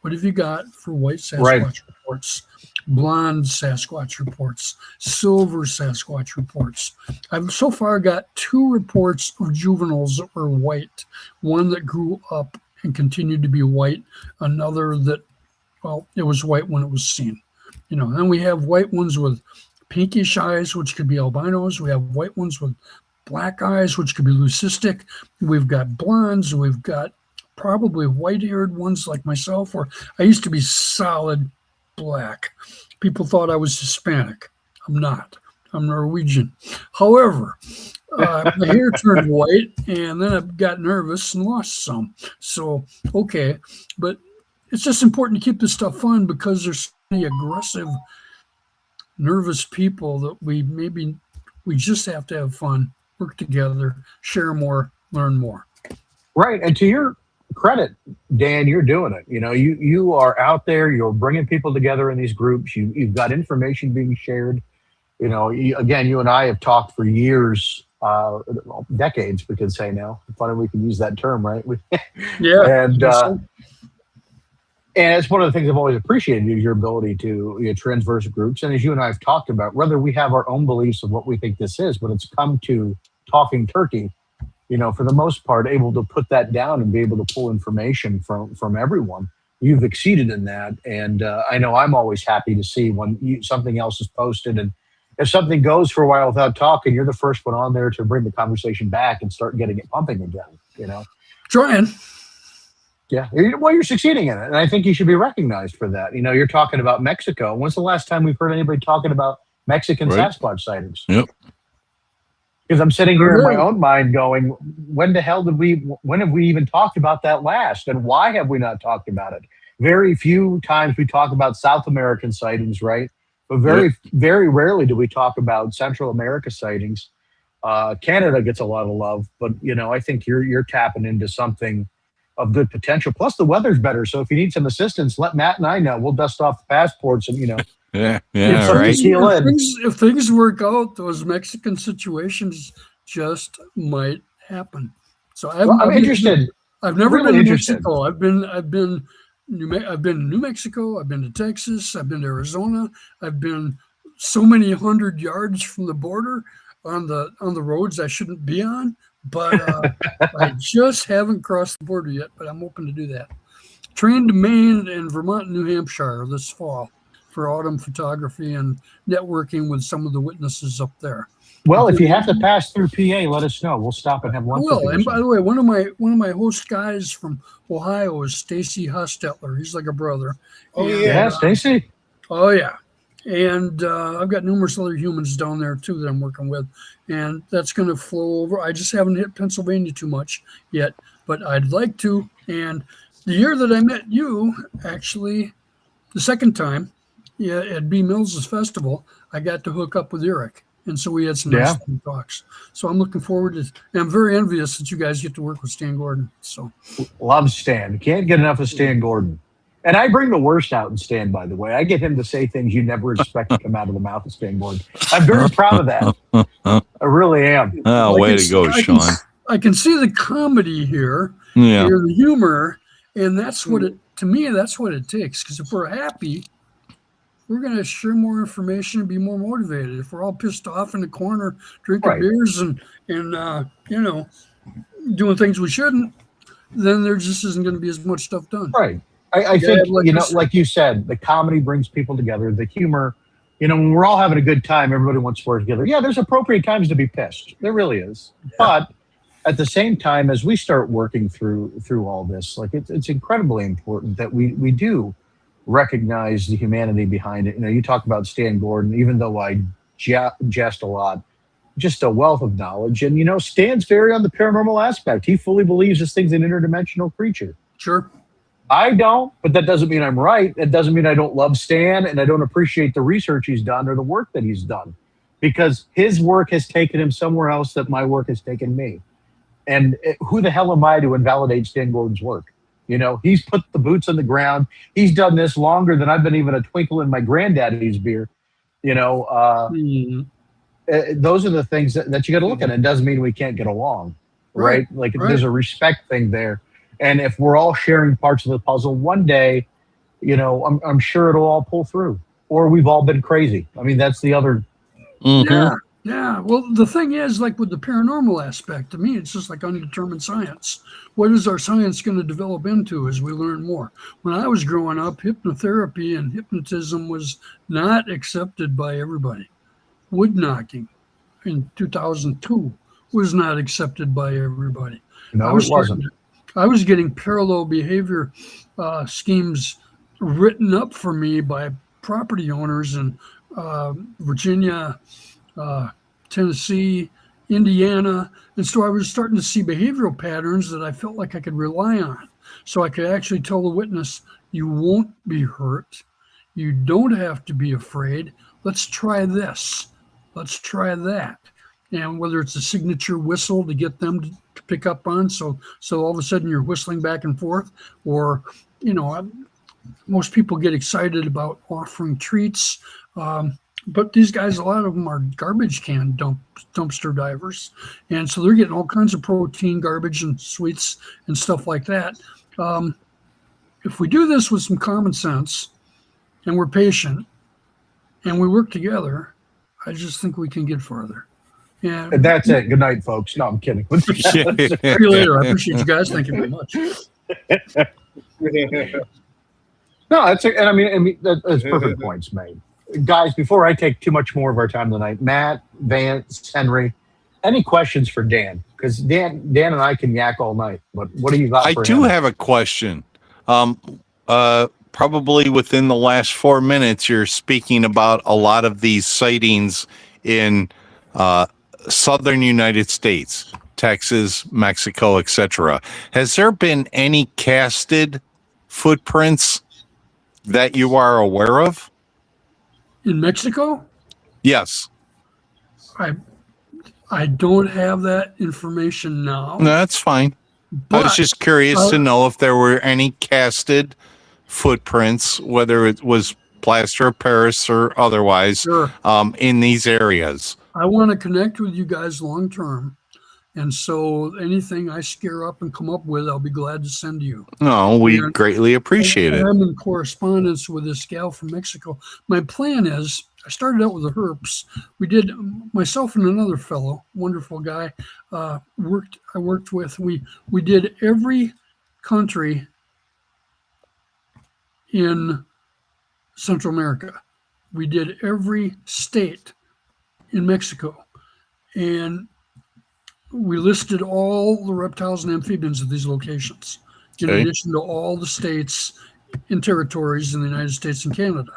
what have you got for white Sasquatch reports, blonde Sasquatch reports, silver Sasquatch reports? I've so far got 2 reports of juveniles that were white, one that grew up and continued to be white, another that, well, it was white when it was seen. Then we have white ones with pinkish eyes, which could be albinos. We have white ones with black eyes, which could be leucistic. We've got blondes. We've got probably white-haired ones like myself, or I used to be solid black. People thought I was Hispanic. I'm not. I'm Norwegian. However, my hair turned white, and then I got nervous and lost some. So, okay. But it's just important to keep this stuff fun because there's so many aggressive, nervous people that we just have to have fun, work together, share more, learn more. Right. And to your credit, Dan, you're doing it. You are out there, you're bringing people together in these groups. You've got information being shared. Again, you and I have talked for years, decades, we could say now. Funny we can use that term, right? Yeah. And it's one of the things I've always appreciated is your ability to transverse groups. And as you and I have talked about, whether we have our own beliefs of what we think this is, but it's come to talking turkey, for the most part, able to put that down and be able to pull information from everyone. You've exceeded in that. And I know I'm always happy to see when something else is posted. And if something goes for a while without talking, you're the first one on there to bring the conversation back and start getting it pumping again, Trying. Yeah, well, you're succeeding in it, and I think you should be recognized for that. You're talking about Mexico. When's the last time we've heard anybody talking about Mexican Sasquatch sightings? Yep. Because I'm sitting here in my own mind going, when have we even talked about that last, and why have we not talked about it? Very few times we talk about South American sightings, right? But very rarely do we talk about Central America sightings. Canada gets a lot of love, but I think you're tapping into something of good potential. Plus, the weather's better, so if you need some assistance, let Matt and I know. We'll dust off the passports and right. If things work out, those Mexican situations just might happen. So I'm interested. I've never really been to interested. Mexico. I've been to New Mexico. I've been to Texas. I've been to Arizona. I've been so many 100 yards from the border on the roads I shouldn't be on. But I just haven't crossed the border yet, but I'm hoping to do that. Trained to Maine and Vermont and New Hampshire this fall for autumn photography and networking with some of the witnesses up there. Well, if you have to pass through PA, let us know. We'll stop and have I lunch. will. with you And or by the way, one of my host guys from Ohio is Stacy Hostetler. He's like a brother. Oh, And, yeah. Yeah, Stacy. Oh yeah, and I've got numerous other humans down there too that I'm working with, and that's going to flow over. I just haven't hit Pennsylvania too much yet, but I'd like to. And the year that I met you, actually, the second time, yeah, at B Mills's festival, I got to hook up with Eric, and so we had some nice Yeah. talks. So I'm looking forward to. And I'm very envious that you guys get to work with Stan Gordon. So Love Stan. Can't get enough of Stan Gordon. And I bring the worst out in Stan, by the way. I get him to say things you never expect to come out of the mouth of Stan Gordon. I'm very proud of that. I really am. Oh, I way can to go, Sean. I can see the comedy here, Yeah. hear the humor, and that's what it. To me, that's what it takes. Because if we're happy, we're going to share more information and be more motivated. If we're all pissed off in the corner, drinking Right. beers and you know, doing things we shouldn't, then there just isn't going to be as much stuff done. Right. I Yeah, think, like you know, this- like you said, the comedy brings people together. The humor, you know, when we're all having a good time, everybody wants to work together. Yeah, there's appropriate times to be pissed. There really is. But at the same time, as we start working through all this, like it's incredibly important that we do recognize the humanity behind it. You know, you talk about Stan Gordon, even though I jest a lot, just a wealth of knowledge. And, you know, Stan's very on the paranormal aspect. He fully believes this thing's an interdimensional creature. Sure. I don't, but that doesn't mean I'm right. It doesn't mean I don't love Stan and I don't appreciate the research he's done or the work that he's done, because his work has taken him somewhere else that my work has taken me. And who the hell am I to invalidate Stan Gordon's work? You know, he's put the boots on the ground. He's done this longer than I've been even a twinkle in my granddaddy's beer. You know, those are the things that you got to look at. It doesn't mean we can't get along, right? Like there's a respect thing there. And if we're all sharing parts of the puzzle, one day, you know, I'm sure it'll all pull through. Or we've all been crazy. I mean, that's the other. Yeah. Yeah. Well, the thing is, like with the paranormal aspect, to me, it's just like undetermined science. What is our science going to develop into as we learn more? When I was growing up, hypnotherapy and hypnotism was not accepted by everybody. Wood knocking in 2002 was not accepted by everybody. No, it wasn't. I was getting parallel behavior schemes written up for me by property owners in Virginia, Tennessee, Indiana. And so I was starting to see behavioral patterns that I felt like I could rely on. So I could actually tell the witness, you won't be hurt. You don't have to be afraid. Let's try this. Let's try that. And whether it's a signature whistle to get them to pick up on, so all of a sudden you're whistling back and forth, or, you know, most people get excited about offering treats, but these guys, a lot of them are garbage can dumpster divers, and so they're getting all kinds of protein, garbage, and sweets and stuff like that. If we do this with some common sense, and we're patient, and we work together, I just think we can get farther. Yeah. And that's it. Good night, folks. No, I'm kidding. See you later. I appreciate you guys. Thank you very much. No, that's it. And I mean that's perfect points made. Guys, before I take too much more of our time tonight, Matt, Vance, Henry, any questions for Dan? Because Dan and I can yak all night. But what do you got? I for do him? have a question. Probably within the last 4 minutes, you're speaking about a lot of these sightings in southern United States, Texas, Mexico, etc. Has there been any casted footprints that you are aware of? In Mexico? Yes. I don't have that information now. No, that's fine. I was just curious to know if there were any casted footprints, whether it was plaster of Paris or otherwise, Sure. In these areas. I want to connect with you guys long term. And so anything I scare up and come up with, I'll be glad to send to you. No, we greatly appreciate it. I'm in correspondence with this gal from Mexico. My plan is, I started out with the herps. We did, myself and another fellow, wonderful guy, I worked with. We did every country in Central America. We did every state in Mexico. and we listed all the reptiles and amphibians at these locations, in Okay. addition to all the states and territories in the United States and Canada.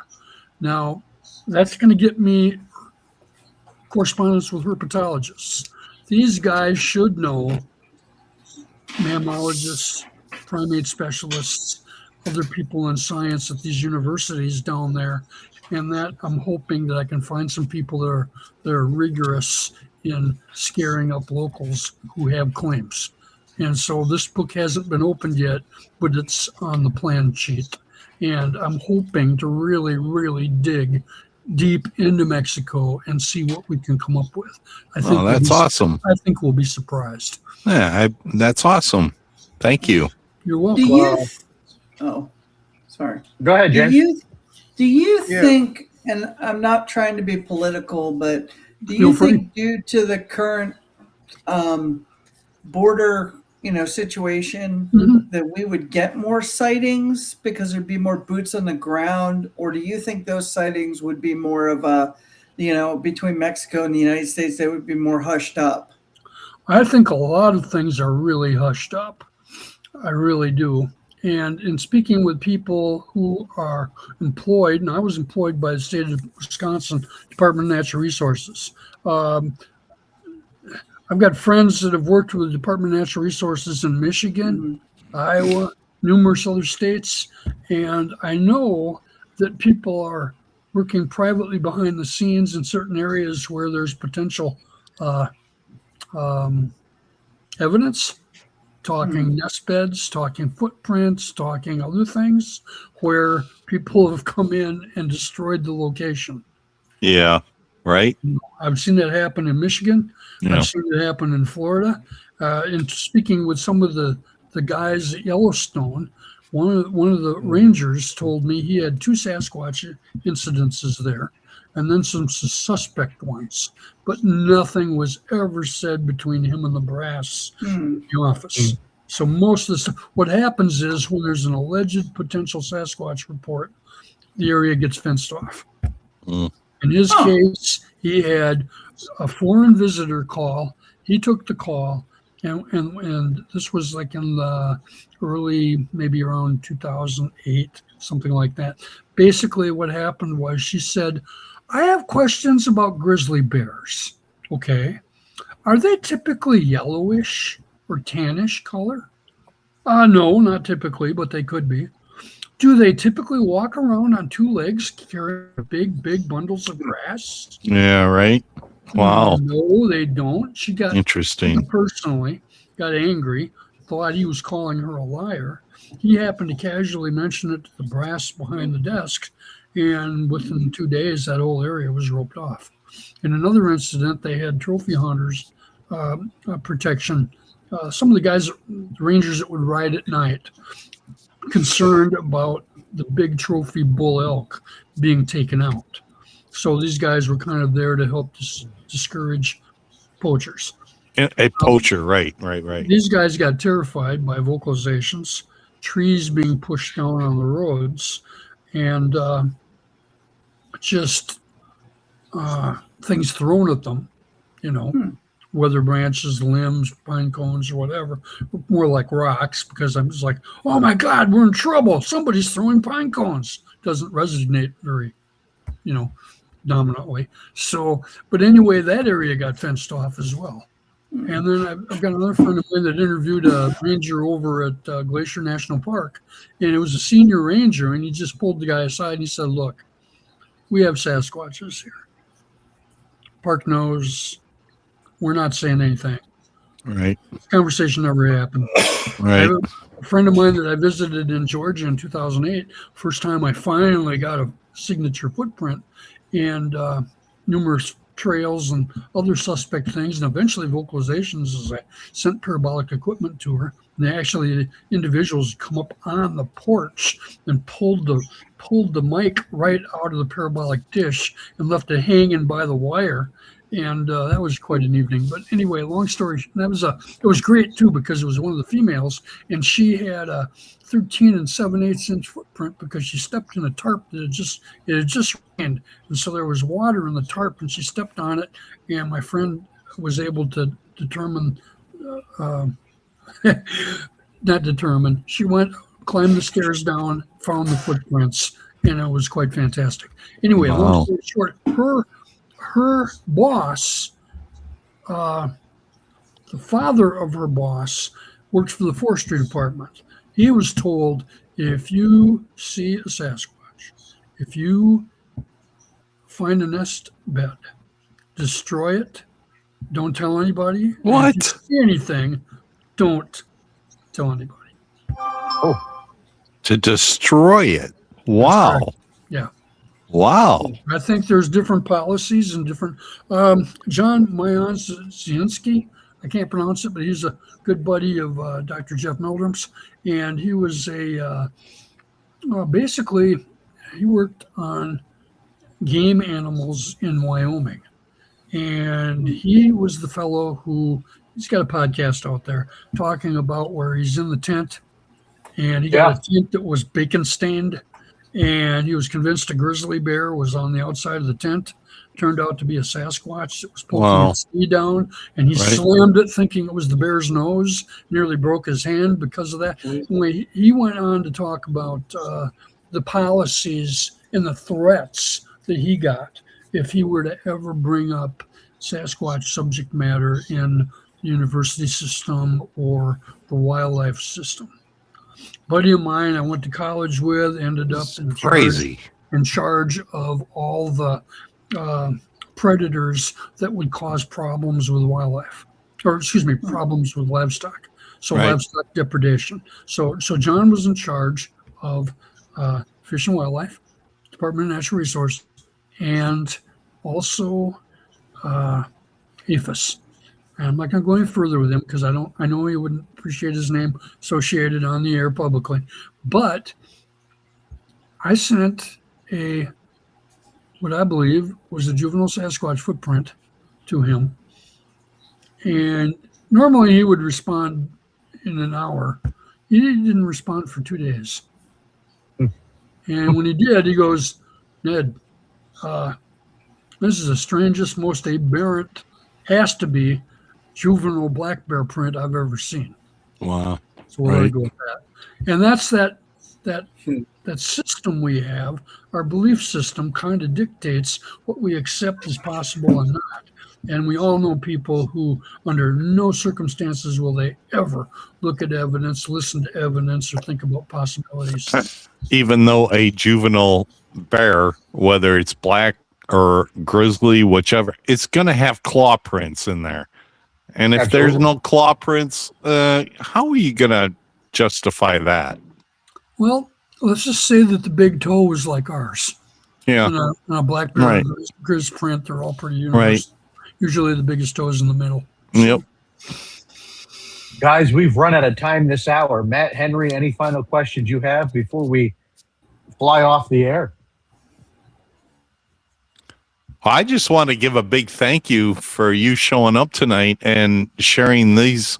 Now, that's going to get me correspondence with herpetologists. These guys should know, mammalogists, primate specialists, other people in science at these universities down there, and that I'm hoping that I can find some people that are rigorous in scaring up locals who have claims. And so this book hasn't been opened yet, but it's on the plan sheet. And I'm hoping to really, really dig deep into Mexico and see what we can come up with. I think that's awesome. I think we'll be surprised. Yeah, that's awesome. Thank you. You're welcome. Do you? Oh, sorry. Go ahead, Jen. Do you think? And I'm not trying to be political, but do you Feel free. think, due to the current border, situation, that we would get more sightings because there'd be more boots on the ground, or do you think those sightings would be more of a, between Mexico and the United States, they would be more hushed up? I think a lot of things are really hushed up. I really do. And in speaking with people who are employed, and I was employed by the state of Wisconsin Department of Natural Resources. I've got friends that have worked with the Department of Natural Resources in Michigan, Iowa, numerous other states, and I know that people are working privately behind the scenes in certain areas where there's potential evidence, talking nest beds, talking footprints, talking other things, where people have come in and destroyed the location. Yeah, right. I've seen that happen in Michigan. Yeah. I've seen it happen in Florida. In speaking with some of the guys at Yellowstone, one of the rangers told me he had 2 Sasquatch incidences there, and then some suspect ones, but nothing was ever said between him and the brass in the office. So most of the stuff, what happens is when there's an alleged potential Sasquatch report, the area gets fenced off. In his case, he had a foreign visitor call. He took the call, and this was like in the early, maybe around 2008, something like that. Basically, what happened was she said, I have questions about grizzly bears. Okay. Are they typically yellowish or tannish color? No, not typically, but they could be. Do they typically walk around on 2 legs carrying big bundles of grass? Yeah, right. Wow. No, they don't. She got Interesting. personally got angry, thought he was calling her a liar. He happened to casually mention it to the brass behind the desk, and within 2 days, that whole area was roped off. In another incident, they had trophy hunters protection. Some of the guys, the rangers that would ride at night, concerned about the big trophy bull elk being taken out. So these guys were kind of there to help discourage poachers. A poacher, right. These guys got terrified by vocalizations, trees being pushed down on the roads, and just things thrown at them, weather branches, limbs, pine cones, or whatever, more like rocks, because I'm just like, oh my God, we're in trouble. Somebody's throwing pine cones. Doesn't resonate very, dominantly. So, but anyway, that area got fenced off as well. And then I've got another friend of mine that interviewed a ranger over at Glacier National Park, and it was a senior ranger, and he just pulled the guy aside and he said, look, we have Sasquatches here. Park knows. We're not saying anything. Right. Conversation never happened. Right. I have a friend of mine that I visited in Georgia in 2008. First time I finally got a signature footprint, and numerous trails and other suspect things, and eventually vocalizations as I sent parabolic equipment to her. And they actually, individuals come up on the porch and pulled the mic right out of the parabolic dish and left it hanging by the wire. And that was quite an evening. But anyway, long story, it was great too, because it was one of the females, and she had a 13 7/8 inch footprint because she stepped in a tarp that it had just rained, and so there was water in the tarp, and she stepped on it. And my friend was able to determine, not determine. She climbed the stairs down, found the footprints, and it was quite fantastic. Anyway, long story short, her boss, the father of her boss, works for the forestry department. He was told, if you see a Sasquatch, if you find a nest bed, destroy it. Don't tell anybody. What? And if you see anything, don't tell anybody. To destroy it. Wow. Yeah. Wow. I think there's different policies and different. John Mayanzinski, I can't pronounce it, but he's a good buddy of Dr. Jeff Meldrum's, and he was basically he worked on game animals in Wyoming, and he was the fellow he's got a podcast out there talking about where he's in the tent, and he got a tent that was bacon stained. And he was convinced a grizzly bear was on the outside of the tent. Turned out to be a Sasquatch that was poking its knee down, and he slammed it thinking it was the bear's nose, nearly broke his hand because of that. Anyway, he went on to talk about the policies and the threats that he got if he were to ever bring up Sasquatch subject matter in the university system or the wildlife system. Buddy of mine I went to college with ended up in charge of all the predators that would cause problems with wildlife, or excuse me, problems with livestock. So livestock depredation. So John was in charge of Fish and Wildlife, Department of Natural Resources, and also APHIS. I'm not going to go any further with him because I know he wouldn't appreciate his name associated on the air publicly. But I sent what I believe was a juvenile Sasquatch footprint to him. And normally he would respond in an hour. He didn't respond for 2 days. And when he did, he goes, Ned, this is the strangest, most aberrant, has to be, juvenile black bear print I've ever seen. Wow. So we're going to go with that. And that's that system we have. Our belief system kind of dictates what we accept as possible and not. And we all know people who, under no circumstances will they ever look at evidence, listen to evidence, or think about possibilities. Even though a juvenile bear, whether it's black or grizzly, whichever, it's going to have claw prints in there. And if there's no claw prints, how are you going to justify that? Well, let's just say that the big toe was like ours. Yeah. And a black bear, grizz print, they're all pretty universal. Usually the biggest toe is in the middle. Yep. Guys, we've run out of time this hour. Matt, Henry, any final questions you have before we fly off the air? I just want to give a big thank you for you showing up tonight and sharing these,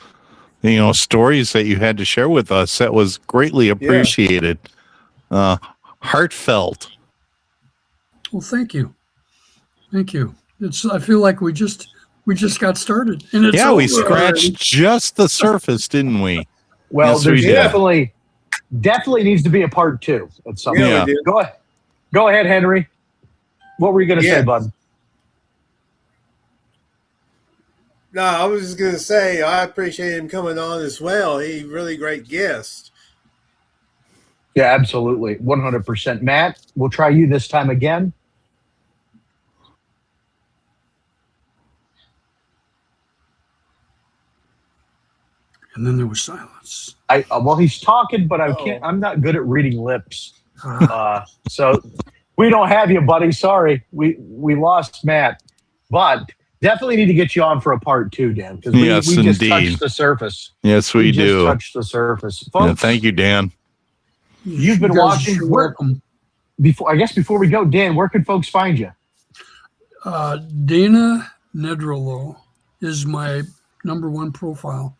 stories that you had to share with us. That was greatly appreciated. Heartfelt. Well, thank you. Thank you. I feel like we just got started. And it's we scratched just the surface, didn't we? Well, there's definitely needs to be a part 2 at some point. Yeah. Go ahead, Henry. What were you going to say, bud? No, I was just going to say I appreciate him coming on as well. He's really great guest. Yeah, absolutely. 100%. Matt, we'll try you this time again. And then there was silence. Well, he's talking, but I'm not good at reading lips. So we don't have you, buddy. Sorry. We lost Matt. But definitely need to get you on for a part 2, Dan, because we just touched the surface. Yes, we do. Just touched the surface. Folks, thank you, Dan. You've been watching. Welcome. Before we go, Dan, where can folks find you? Dana Nedrelo is my #1 profile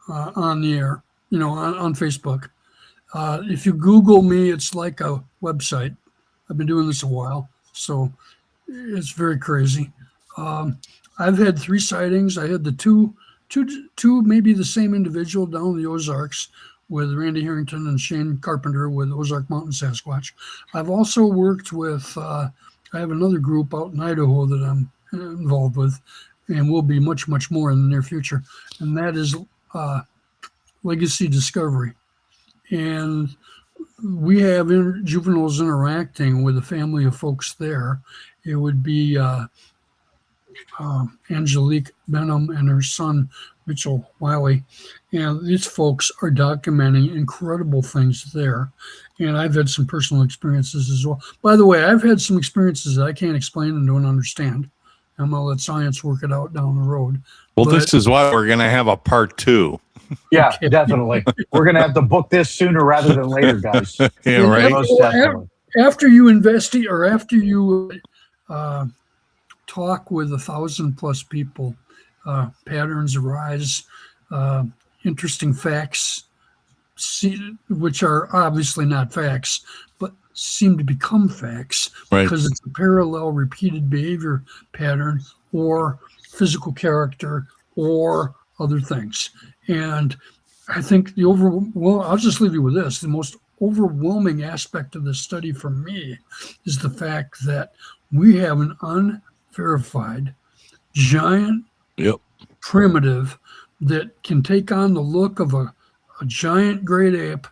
on the air, on Facebook. If you Google me, it's like a website. I've been doing this a while, so it's very crazy. I've had 3 sightings. I had the two, maybe the same individual down in the Ozarks with Randy Harrington and Shane Carpenter with Ozark Mountain Sasquatch. I've also worked with, I have another group out in Idaho that I'm involved with, and will be much, much more in the near future. And that is Legacy Discovery. And we have juveniles interacting with a family of folks there. It would be Angelique Benham and her son, Mitchell Wiley. And these folks are documenting incredible things there. And I've had some personal experiences as well. By the way, I've had some experiences that I can't explain and don't understand. I'm going to let science work it out down the road. Well, this is why we're going to have a part 2. Yeah, definitely. We're going to have to book this sooner rather than later, guys. Yeah, right. Most definitely. After you investigate, or after you talk with 1,000+ people, patterns arise, interesting facts, which are obviously not facts, but seem to become facts because it's a parallel repeated behavior pattern or physical character or other things. And I think I'll just leave you with this. The most overwhelming aspect of this study for me is the fact that we have an unverified giant primitive that can take on the look of a giant great ape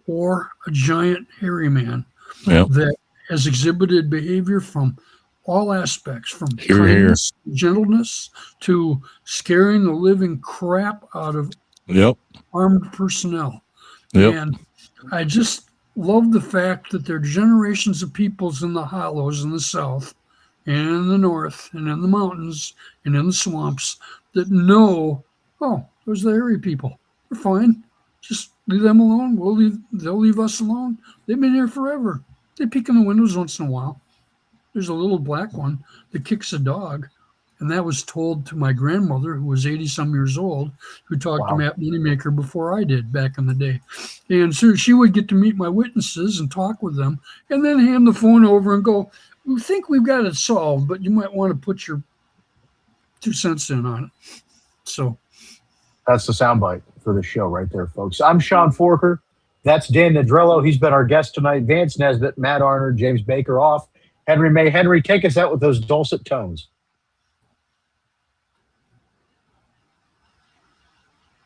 or a giant hairy man that has exhibited behavior from all aspects, from kindness, gentleness, to scaring the living crap out of armed personnel. And I just love the fact that there are generations of peoples in the hollows in the south and in the north and in the mountains and in the swamps that know, oh, those are the hairy people. They're fine. Just leave them alone. They'll leave us alone. They've been here forever. They peek in the windows once in a while. There's a little black one that kicks a dog. And that was told to my grandmother, who was 80-some years old, who talked to Matt Moneymaker before I did back in the day. And so she would get to meet my witnesses and talk with them and then hand the phone over and go, we think we've got it solved, but you might want to put your 2 cents in on it. So that's the soundbite for the show right there, folks. I'm Sean Forker. That's Dan Nedrelo. He's been our guest tonight. Vance Nesbitt, Matt Arner, James Baker off. Henry May. Henry, take us out with those dulcet tones.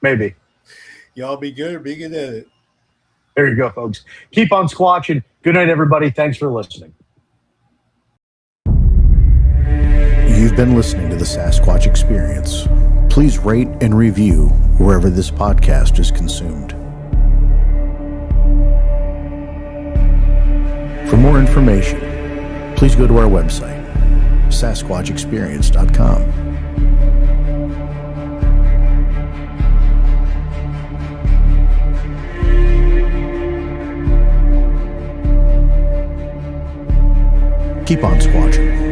Maybe. Y'all be good or be good at it. There you go, folks. Keep on squatching. Good night, everybody. Thanks for listening. You've been listening to the Sasquatch Experience. Please rate and review wherever this podcast is consumed. For more information, please go to our website, sasquatchexperience.com. Keep on squatching.